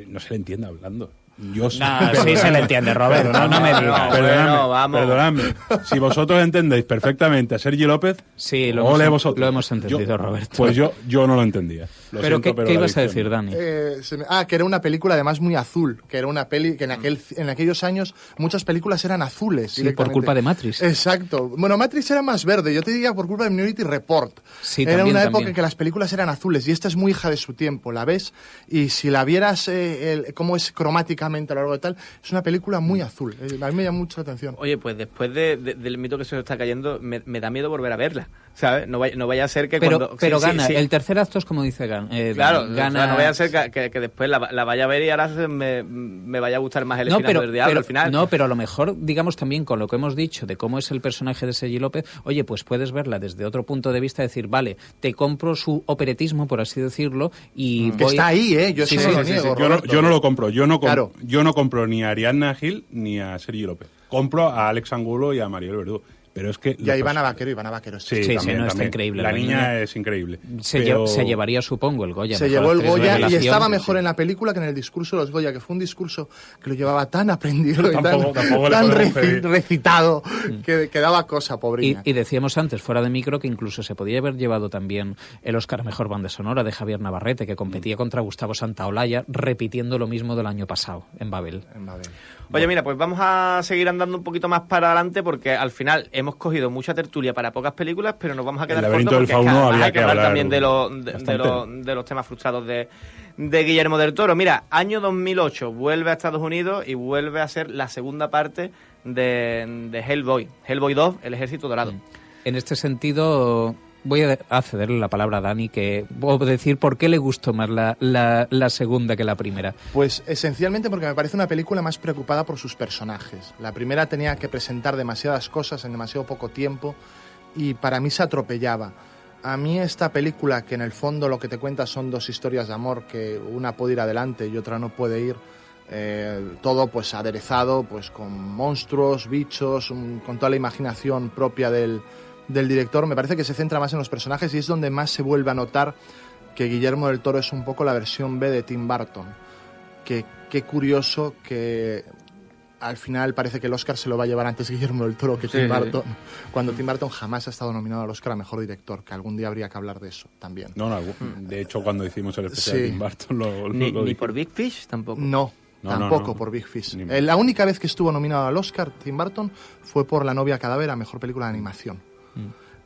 no se le entiende hablando. Yo sé, Sí se le entiende, Roberto, no me digas. Bueno, vamos. Perdonadme. Si vosotros entendéis perfectamente a Sergi López, Sí, ole vosotros. lo hemos entendido, Yo- Roberto. Pues yo no lo entendía. Lo Pero, siento, ¿qué la ibas a dicción decir, Dani? Que era una película además muy azul, que era una peli que en aquellos años muchas películas eran azules. Sí, por directamente. culpa de Matrix. Exacto. Bueno, Matrix era más verde, yo te diría por culpa de Minority Report. Sí, era también, una época también. en que las películas eran azules y esta es muy hija de su tiempo, la ves y si la vieras cómo es cromáticamente temáticamente a lo largo de tal, es una película muy azul. A mí me llama mucho la atención. Oye, pues después del mito que se nos está cayendo, me da miedo volver a verla, ¿sabes? No vaya a ser que pero gana. El tercer acto es como dice Gan. Claro, gana. O sea, no vaya a ser que después la vaya a ver y ahora me vaya a gustar más el espinazo del diablo al final. No, pero a lo mejor, digamos también con lo que hemos dicho de cómo es el personaje de Sergi López, oye, pues puedes verla desde otro punto de vista, decir, vale, te compro su operetismo, por así decirlo, y que está ahí, yo eso no lo niego. Yo no lo compro. Yo no compro ni a Ariadna Gil ni a Sergi López. Compro a Alex Angulo y a Mariel Verdú. Pero es que... Y a Ivana Vaquero. Sí, también. Está increíble. La niña es increíble. Se llevaría, supongo, el Goya. Se llevó el Goya y estaba mejor en la película que en el discurso de los Goya, que fue un discurso que lo llevaba tan aprendido y tan recitado que daba cosa, pobrina. Y decíamos antes, fuera de micro, que incluso se podía haber llevado también el Oscar a Mejor Banda Sonora de Javier Navarrete, que competía contra Gustavo Santaolalla, repitiendo lo mismo del año pasado, en Babel. Oye, mira, pues vamos a seguir andando un poquito más para adelante porque al final hemos cogido mucha tertulia para pocas películas, pero nos vamos a quedar cortos porque hay que hablar también de los temas frustrados de Guillermo del Toro. Mira, año 2008, vuelve a Estados Unidos y vuelve a ser la segunda parte de Hellboy. Hellboy 2, El Ejército Dorado. En este sentido... Voy a cederle la palabra a Dani, que voy a decir por qué le gustó más la segunda que la primera. Pues esencialmente porque me parece una película más preocupada por sus personajes. La primera tenía que presentar demasiadas cosas en demasiado poco tiempo y para mí se atropellaba. A mí esta película, que en el fondo lo que te cuenta son dos historias de amor, que una puede ir adelante y otra no puede ir, todo pues aderezado pues con monstruos, bichos, con toda la imaginación propia del director, me parece que se centra más en los personajes y es donde más se vuelve a notar que Guillermo del Toro es un poco la versión B de Tim Burton. Qué curioso que al final parece que el Oscar se lo va a llevar antes Guillermo del Toro que Tim Burton, cuando Tim Burton jamás ha estado nominado al Oscar a Mejor Director, que algún día habría que hablar de eso también. No, de hecho cuando hicimos el especial de Tim Burton ni por Big Fish tampoco. No, por Big Fish. La única vez que estuvo nominado al Oscar Tim Burton fue por La novia cadáver a Mejor película de animación.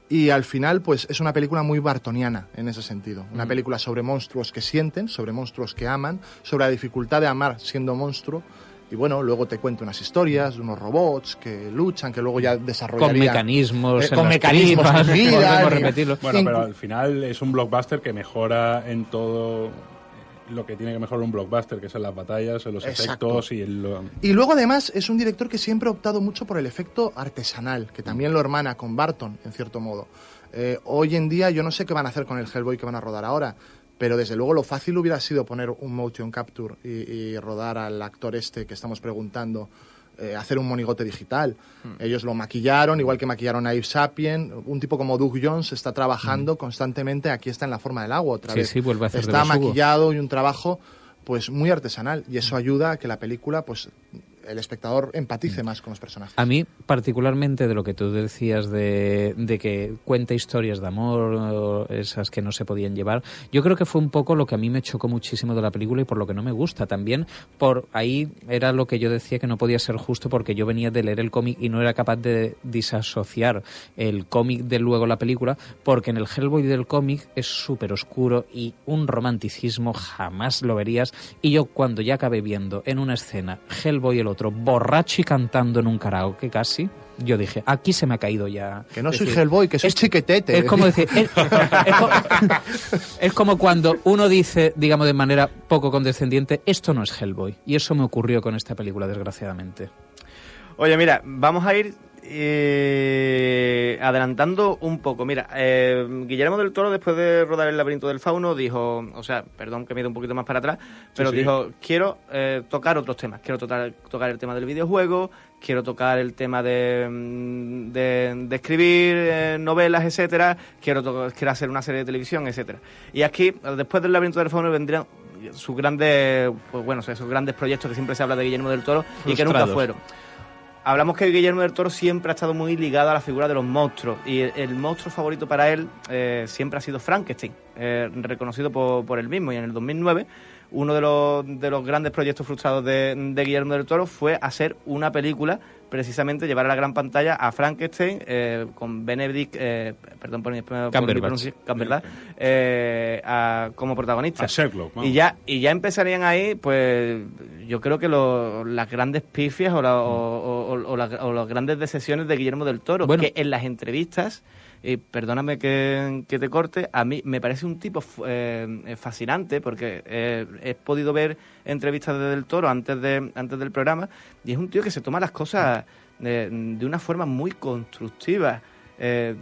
Y al final, pues es una película muy bartoniana en ese sentido. Una película sobre monstruos que sienten, sobre monstruos que aman, sobre la dificultad de amar siendo monstruo. Y bueno, luego te cuento unas historias de unos robots que luchan, que luego ya desarrollarían... Con mecanismos con mecanismos tripas, en vida, repetirlo. Bueno, pero al final es un blockbuster que mejora en todo lo que tiene que mejorar un blockbuster, que es en las batallas, en los efectos y en Y luego además es un director que siempre ha optado mucho por el efecto artesanal, que también lo hermana con Burton, en cierto modo. Hoy en día yo no sé qué van a hacer con el Hellboy que van a rodar ahora, pero desde luego lo fácil hubiera sido poner un motion capture y rodar al actor este que estamos preguntando, hacer un monigote digital. Ellos lo maquillaron, igual que maquillaron a Yves Sapien. Un tipo como Doug Jones está trabajando constantemente, aquí está en La forma del agua otra vez. Sí, vuelve a hacer está maquillado y un trabajo pues muy artesanal, y eso ayuda a que la película pues el espectador empatice más con los personajes. A mí, particularmente de lo que tú decías de que cuenta historias de amor, esas que no se podían llevar, yo creo que fue un poco lo que a mí me chocó muchísimo de la película y por lo que no me gusta. También por ahí era lo que yo decía, que no podía ser justo porque yo venía de leer el cómic y no era capaz de disasociar el cómic de luego la película, porque en el Hellboy del cómic es súper oscuro y un romanticismo jamás lo verías. Y yo cuando ya acabé viendo en una escena Hellboy el otro borracho y cantando en un karaoke casi, yo dije, aquí se me ha caído ya. Que no soy Hellboy, que soy Chiquetete. Es como decir, es como cuando uno dice, digamos de manera poco condescendiente, esto no es Hellboy. Y eso me ocurrió con esta película, desgraciadamente. Oye, mira, vamos a ir adelantando un poco. Mira, Guillermo del Toro, después de rodar El laberinto del fauno, dijo, o sea, perdón que me he ido un poquito más para atrás, pero dijo, quiero tocar otros temas. Quiero tocar el tema del videojuego, quiero tocar el tema de escribir novelas, etcétera, quiero hacer una serie de televisión, etcétera. Y aquí, después del laberinto del fauno, vendrían sus grandes, pues bueno, esos grandes proyectos que siempre se habla de Guillermo del Toro y que nunca fueron. Hablamos que Guillermo del Toro siempre ha estado muy ligado a la figura de los monstruos y el monstruo favorito para él siempre ha sido Frankenstein, reconocido por él mismo, y en el 2009 uno de los grandes proyectos frustrados de Guillermo del Toro fue hacer una película, precisamente llevar a la gran pantalla a Frankenstein con Benedict, perdón por mi pronunciación, Cumberbatch, como protagonista. A Sherlock, vamos. Y ya empezarían ahí, pues yo creo que las grandes pifias o las grandes decepciones de Guillermo del Toro, bueno, que en las entrevistas, perdóname que te corte, a mí me parece un tipo fascinante, porque he podido ver entrevistas de Del Toro antes del programa, y es un tío que se toma las cosas de una forma muy constructiva, que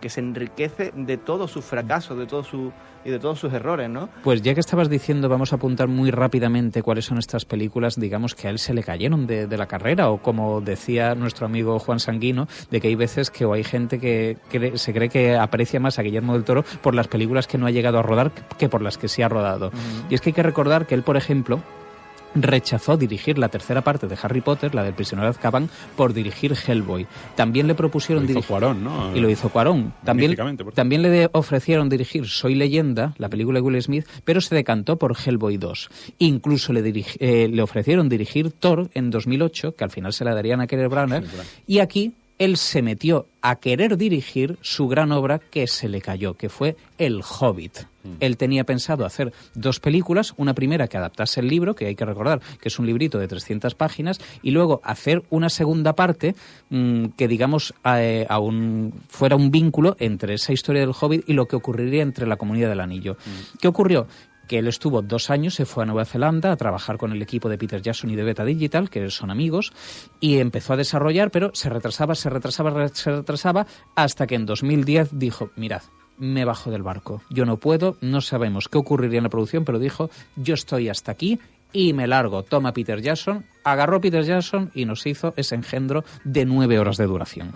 se enriquece de todos sus fracasos, de todos sus errores, ¿no? Pues ya que estabas diciendo, vamos a apuntar muy rápidamente cuáles son estas películas, digamos, que a él se le cayeron de la carrera, o como decía nuestro amigo Juan Sanguino, de que hay veces que o hay gente que se cree que aprecia más a Guillermo del Toro por las películas que no ha llegado a rodar que por las que sí ha rodado. Uh-huh. Y es que hay que recordar que él, por ejemplo, rechazó dirigir la tercera parte de Harry Potter, la del prisionero de Azkaban, por dirigir Hellboy. También le propusieron dirigir... Cuarón, ¿no? Y lo hizo Cuarón. También le ofrecieron dirigir Soy Leyenda, la película de Will Smith, pero se decantó por Hellboy 2. Incluso le ofrecieron dirigir Thor en 2008, que al final se la darían a Kenneth Branagh, y aquí él se metió a querer dirigir su gran obra que se le cayó, que fue El Hobbit. Él tenía pensado hacer 2 películas, una primera que adaptase el libro, que hay que recordar que es un librito de 300 páginas, y luego hacer una segunda parte que, digamos, fuera un vínculo entre esa historia del Hobbit y lo que ocurriría entre la Comunidad del Anillo. ¿Qué ocurrió? Que él estuvo 2 años, se fue a Nueva Zelanda a trabajar con el equipo de Peter Jackson y de Beta Digital, que son amigos, y empezó a desarrollar, pero se retrasaba, hasta que en 2010 dijo, mirad, me bajo del barco, yo no puedo, no sabemos qué ocurriría en la producción, pero dijo, yo estoy hasta aquí y me largo. Toma Peter Jackson, agarró Peter Jackson y nos hizo ese engendro de 9 horas de duración.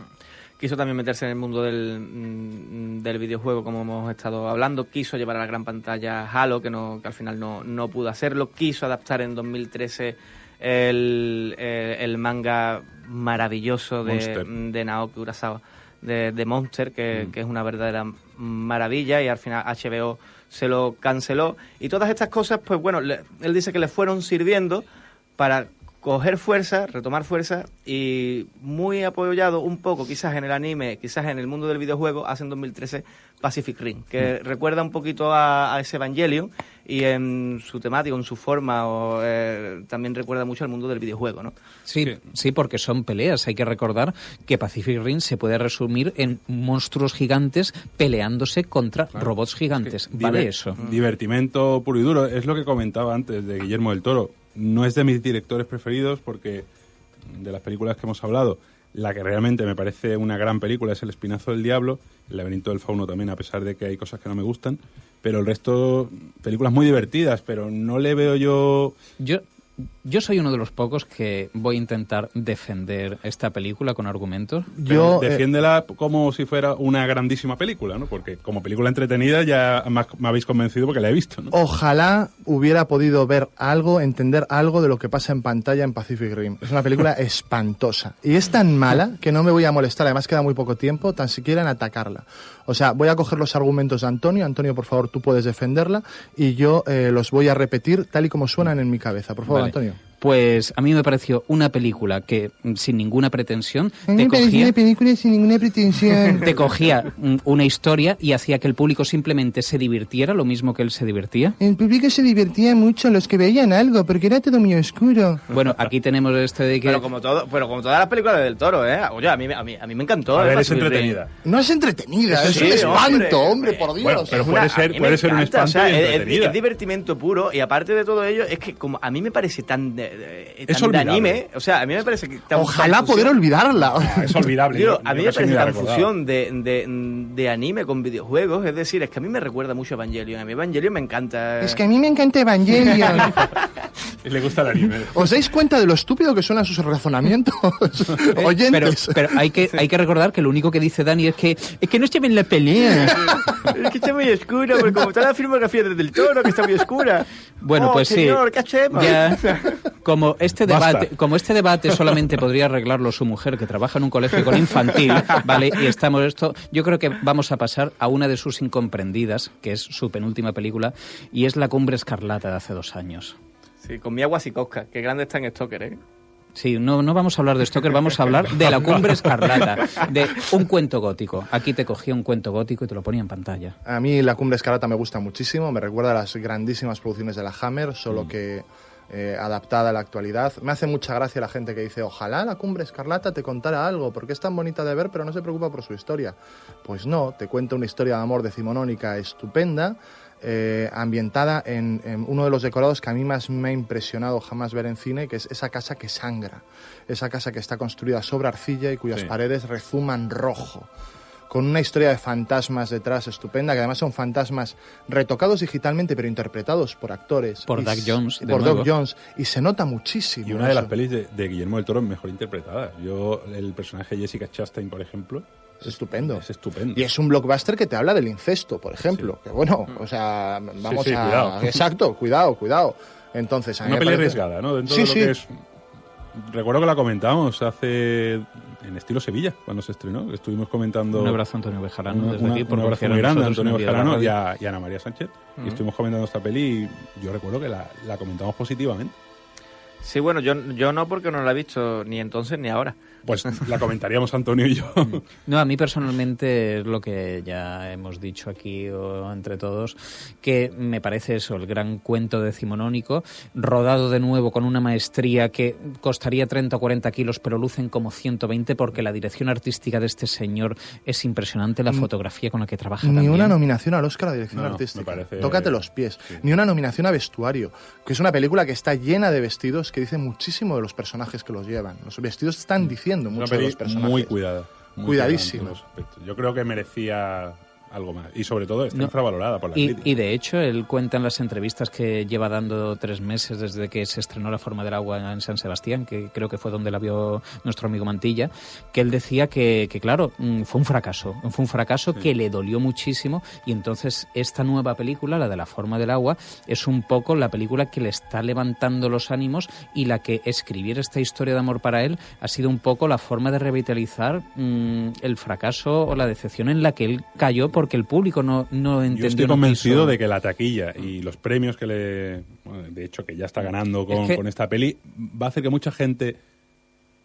Quiso también meterse en el mundo del videojuego, como hemos estado hablando. Quiso llevar a la gran pantalla Halo, que al final no pudo hacerlo. Quiso adaptar en 2013 el manga maravilloso de Naoki Urasawa, de Monster, que es una verdadera maravilla, y al final HBO se lo canceló. Y todas estas cosas, pues bueno, él dice que le fueron sirviendo para coger fuerza, retomar fuerza, y muy apoyado un poco quizás en el anime, quizás en el mundo del videojuego, hace en 2013 Pacific Rim, que recuerda un poquito a ese Evangelion, y en su temática, en su forma, también recuerda mucho al mundo del videojuego, ¿no? Sí, porque son peleas. Hay que recordar que Pacific Rim se puede resumir en monstruos gigantes peleándose contra robots gigantes. ¿Vale eso? Divertimento puro y duro. Es lo que comentaba antes de Guillermo del Toro. No es de mis directores preferidos, porque de las películas que hemos hablado, la que realmente me parece una gran película es El Espinazo del Diablo, El Laberinto del Fauno también, a pesar de que hay cosas que no me gustan, pero el resto, películas muy divertidas, pero no le veo yo... Yo soy uno de los pocos que voy a intentar defender esta película con argumentos. Defiéndela como si fuera una grandísima película, ¿no? Porque como película entretenida ya me habéis convencido porque la he visto, ¿no? Ojalá hubiera podido ver algo, entender algo de lo que pasa en pantalla en Pacific Rim. Es una película espantosa. Y es tan mala que no me voy a molestar, además queda muy poco tiempo, tan siquiera en atacarla. O sea, voy a coger los argumentos de Antonio. Antonio, por favor, tú puedes defenderla, y yo los voy a repetir tal y como suenan en mi cabeza. Por favor, vale. Antonio. Pues a mí me pareció una película que, sin ninguna pretensión, una película sin ninguna pretensión. Te cogía una historia y hacía que el público simplemente se divirtiera, lo mismo que él se divertía. El público se divertía mucho, los que veían algo, porque era todo muy oscuro. Bueno, aquí tenemos este de que... Pero como todas las películas de Del Toro, ¿eh? Oye, a mí me encantó. A ver, es entretenida. No es entretenida, es un espanto, hombre, por Dios. Bueno, pero puede ser un espanto, o sea, y entretenida. Es divertimento puro, y aparte de todo ello, es que como a mí me parece tan de anime, o sea, a mí me parece que... Ojalá poder olvidarla. Es olvidable. Tío, a mí me parece tan fusión de anime con videojuegos, es decir, es que a mí me recuerda mucho a Evangelion. A mí Evangelion me encanta. Es que a mí me encanta Evangelion. Y le gusta el anime. ¿Os dais cuenta de lo estúpido que suenan sus razonamientos? Oyentes. Pero hay que recordar que lo único que dice Dani es que no se ven la pelea. Es que está muy oscura, porque como está la filmografía del Toro, que está muy oscura. Bueno, pues señor, sí. ¿qué hacemos? Ya, como este Basta. debate solamente podría arreglarlo su mujer, que trabaja en un colegio con infantil, ¿vale? Y estamos esto. Yo creo que vamos a pasar a una de sus incomprendidas, que es su penúltima película, y es La Cumbre Escarlata de hace 2 años. Sí, con Mia Wasikowska, que grande está en Stoker, ¿eh? Sí, no vamos a hablar de Stoker, vamos a hablar de La Cumbre Escarlata, de un cuento gótico. Aquí te cogía un cuento gótico y te lo ponía en pantalla. A mí La Cumbre Escarlata me gusta muchísimo, me recuerda a las grandísimas producciones de la Hammer, solo que adaptada a la actualidad. Me hace mucha gracia la gente que dice, ojalá La Cumbre Escarlata te contara algo, porque es tan bonita de ver, pero no se preocupa por su historia. Pues no, te cuenta una historia de amor decimonónica estupenda, ambientada en uno de los decorados que a mí más me ha impresionado jamás ver en cine, que es esa casa que sangra, esa casa que está construida sobre arcilla y cuyas paredes rezuman rojo, con una historia de fantasmas detrás estupenda, que además son fantasmas retocados digitalmente pero interpretados por actores. Por Doug Jones, de Por nuevo. Doug Jones, y se nota muchísimo. Y una de eso. las pelis de Guillermo del Toro mejor interpretadas. El personaje de Jessica Chastain, por ejemplo, Es estupendo. es estupendo. Y es un blockbuster que te habla del incesto, por ejemplo. Sí. Que bueno, o sea, vamos Sí, a... cuidado. Exacto, cuidado. Entonces, a mí Una me peli parece- arriesgada, ¿no? Dentro Sí, de lo sí. que es... Recuerdo que la comentábamos hace... en estilo Sevilla, cuando se estrenó. Estuvimos comentando... Un abrazo a Antonio Bejarano desde aquí, un por abrazo confiar muy en grande a nosotros en Antonio el día de la Bejarano radio. y a Ana María Sánchez. Y estuvimos comentando esta peli y yo recuerdo que la comentamos positivamente. Sí, bueno, yo no, porque no la he visto ni entonces ni ahora. Pues la comentaríamos Antonio y yo. No, a mí personalmente es lo que ya hemos dicho aquí entre todos, que me parece eso, el gran cuento decimonónico, rodado de nuevo con una maestría que costaría 30 o 40 kilos, pero lucen como 120 porque la dirección artística de este señor es impresionante, la fotografía con la que trabaja Ni también. una nominación al Oscar a dirección No, artística. me parece- Tócate los pies. Sí. Ni una nominación a vestuario. Que es una película que está llena de vestidos que dicen muchísimo de los personajes que los llevan. Los vestidos están diciendo Una mucho de peli los personajes. muy cuidada. Muy Cuidadísima. cuidada en todos los aspectos. Yo creo que merecía algo más. Y sobre todo está No. infravalorada por la crítica. Y de hecho, él cuenta en las entrevistas que lleva dando 3 meses desde que se estrenó La Forma del Agua en San Sebastián, que creo que fue donde la vio nuestro amigo Mantilla, que él decía que claro, fue un fracaso que le dolió muchísimo, y entonces esta nueva película, la de La Forma del Agua, es un poco la película que le está levantando los ánimos, y la que escribir esta historia de amor para él ha sido un poco la forma de revitalizar el fracaso o la decepción en la que él cayó porque el público no entendió. Yo estoy no convencido quiso. de que la taquilla y los premios que le... bueno, de hecho, que ya está ganando Es que- con esta peli, va a hacer que mucha gente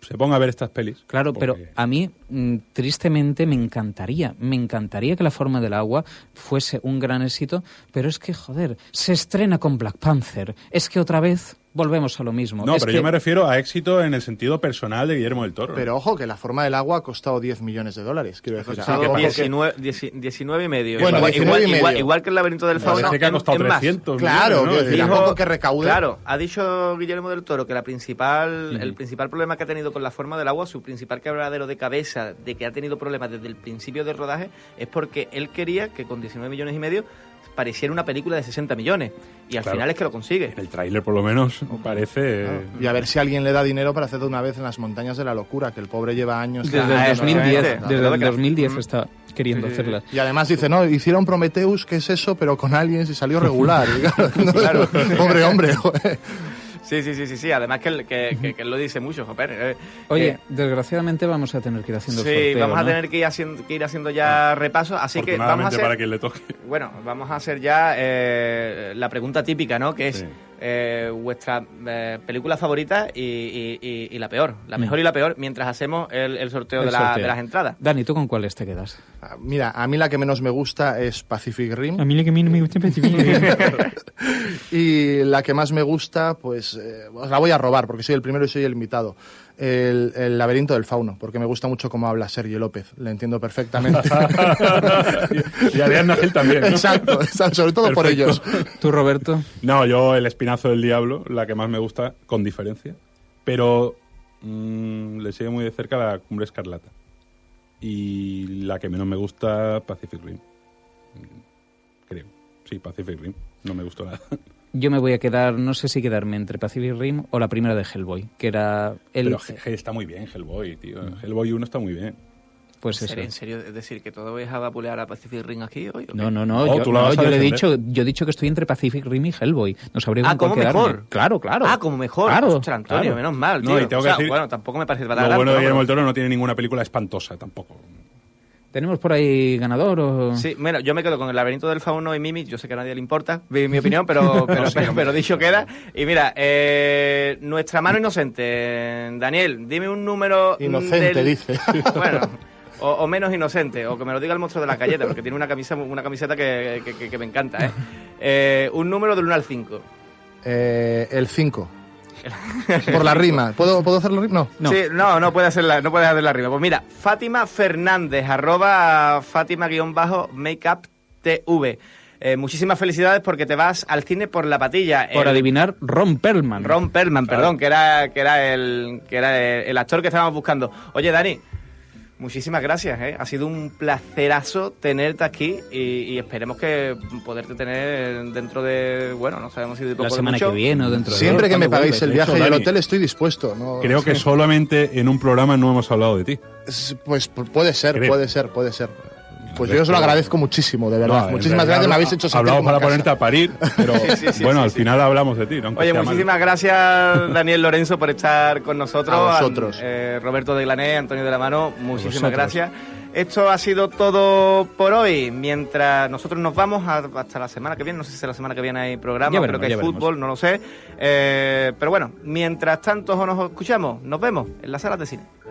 se ponga a ver estas pelis. Claro, pero porque- a mí, tristemente, me encantaría que La Forma del Agua fuese un gran éxito, pero es que, joder, se estrena con Black Panther. Es que otra vez volvemos a lo mismo. No, Es pero que- yo me refiero a éxito en el sentido personal de Guillermo del Toro. Pero ojo, que La Forma del Agua ha costado $10 millones. Quiero decir, O sea, algo que- 19 y medio. Bueno, igual, 19 y medio. igual que el laberinto del fauno. Parece que ha costado es más. 300 Claro, millones, quiero decir, ¿no? tampoco que recaude. Claro, ha dicho Guillermo del Toro que el principal problema que ha tenido con La Forma del Agua, su principal quebradero de cabeza de que ha tenido problemas desde el principio del rodaje, es porque él quería que con 19 millones y medio pareciera una película de 60 millones. Y al Claro. final es que lo consigue. En el tráiler, por lo menos, parece... Y a ver si alguien le da dinero para hacer de una vez en las montañas de la locura, que el pobre lleva años... Desde Ah, el eso, 2010, obviamente. desde Claro el que- 2010 está queriendo Sí, sí, sí. hacerla. Y además dice, no, hicieron Prometheus, que es eso, pero con aliens, y salió regular. Y claro, hombre, joder. Sí. Además que él lo dice mucho, joder. Oye, desgraciadamente vamos a tener que ir haciendo sí, el sorteo, vamos a ¿no? tener que ir haciendo ya repasos, así que vamos a Afortunadamente hacer... para quien le toque. Bueno, vamos a hacer ya la pregunta típica, ¿no? Que es Sí. vuestra película favorita y la peor. La mejor y la peor, mientras hacemos el sorteo, El de sorteo. las entradas. Dani, ¿tú con cuáles te quedas? Mira, a mí la que menos me gusta es Pacific Rim. mí la que no me gusta Y la que más me gusta, pues os la voy a robar porque soy el primero y soy el invitado. El laberinto del fauno, porque me gusta mucho cómo habla Sergio López. Le entiendo perfectamente. Y Ariadna Gil también, ¿no? Exacto, sobre todo por Perfecto. ellos. ¿Tú, Roberto? No, yo El Espinazo del Diablo, la que más me gusta, con diferencia. Pero le sigue muy de cerca La Cumbre Escarlata. Y la que menos me gusta, Pacific Rim. Creo. Sí, Pacific Rim. No me gustó nada. Yo me voy a quedar, no sé si quedarme entre Pacific Rim o la primera de Hellboy, que era el... Pero está muy bien Hellboy, tío. Hellboy 1 está muy bien. Pues eso. ¿En serio? Es decir, que todo vais a vapulear a Pacific Rim aquí hoy. ¿O qué? No, Oh, tú lo vas a yo le he defender. dicho, yo he dicho que estoy entre Pacific Rim y Hellboy. No sabría con como cuál quedarme. mejor. Claro, claro. Como mejor. Claro, Ostras, Antonio, claro. menos mal, tío. No, y tengo que decir, bueno, tampoco me parece para Lo tanto, bueno de ¿no? Guillermo del Toro no tiene ninguna película espantosa tampoco. ¿Tenemos por ahí ganador o...? Sí, bueno, yo me quedo con El laberinto del fauno y Mimi. Yo sé que a nadie le importa mi opinión, pero dicho queda. Y mira, nuestra mano inocente. Daniel, dime un número... Inocente, dice. Bueno, o menos inocente, o que me lo diga el monstruo de la galleta, porque tiene una camiseta que me encanta, ¿eh? Un número del 1 al 5. El 5. Por la rima. ¿Puedo hacerlo rima? No. Sí, no puede hacer la rima. Pues mira, Fátima Fernández, @Fátima_MakeupTV. Muchísimas felicidades porque te vas al cine por la patilla. Por adivinar, Ron Perlman. Ron Perlman, perdón, que era el actor que estábamos buscando. Oye, Dani, muchísimas gracias, ¿eh? Ha sido un placerazo tenerte aquí y esperemos que poderte tener dentro de, bueno, no sabemos si de poco La o de semana mucho. que viene o dentro de Siempre que me ¿cuándo paguéis vuelves? el viaje De y hecho, el Dani, hotel estoy dispuesto. ¿no? Creo que solamente en un programa no hemos hablado de ti. Pues puede ser, Creo. puede ser. Pues yo os lo agradezco muchísimo, de verdad. No, Muchísimas en gracias, realidad me habéis hecho sentir hablamos como para en casa. ponerte a parir, pero bueno, al final hablamos de ti, ¿no? Aunque Oye, sea mal. muchísimas gracias, Daniel Lorenzo, por estar con nosotros. A vosotros. Roberto de Glané, Antonio de la Mano, muchísimas vosotros. gracias. Esto ha sido todo por hoy. Mientras nosotros nos vamos hasta la semana que viene, no sé si la semana que viene hay programa, Ya creo que hay veremos. fútbol, no lo sé. Pero bueno, mientras tanto nos escuchamos, nos vemos en las salas de cine.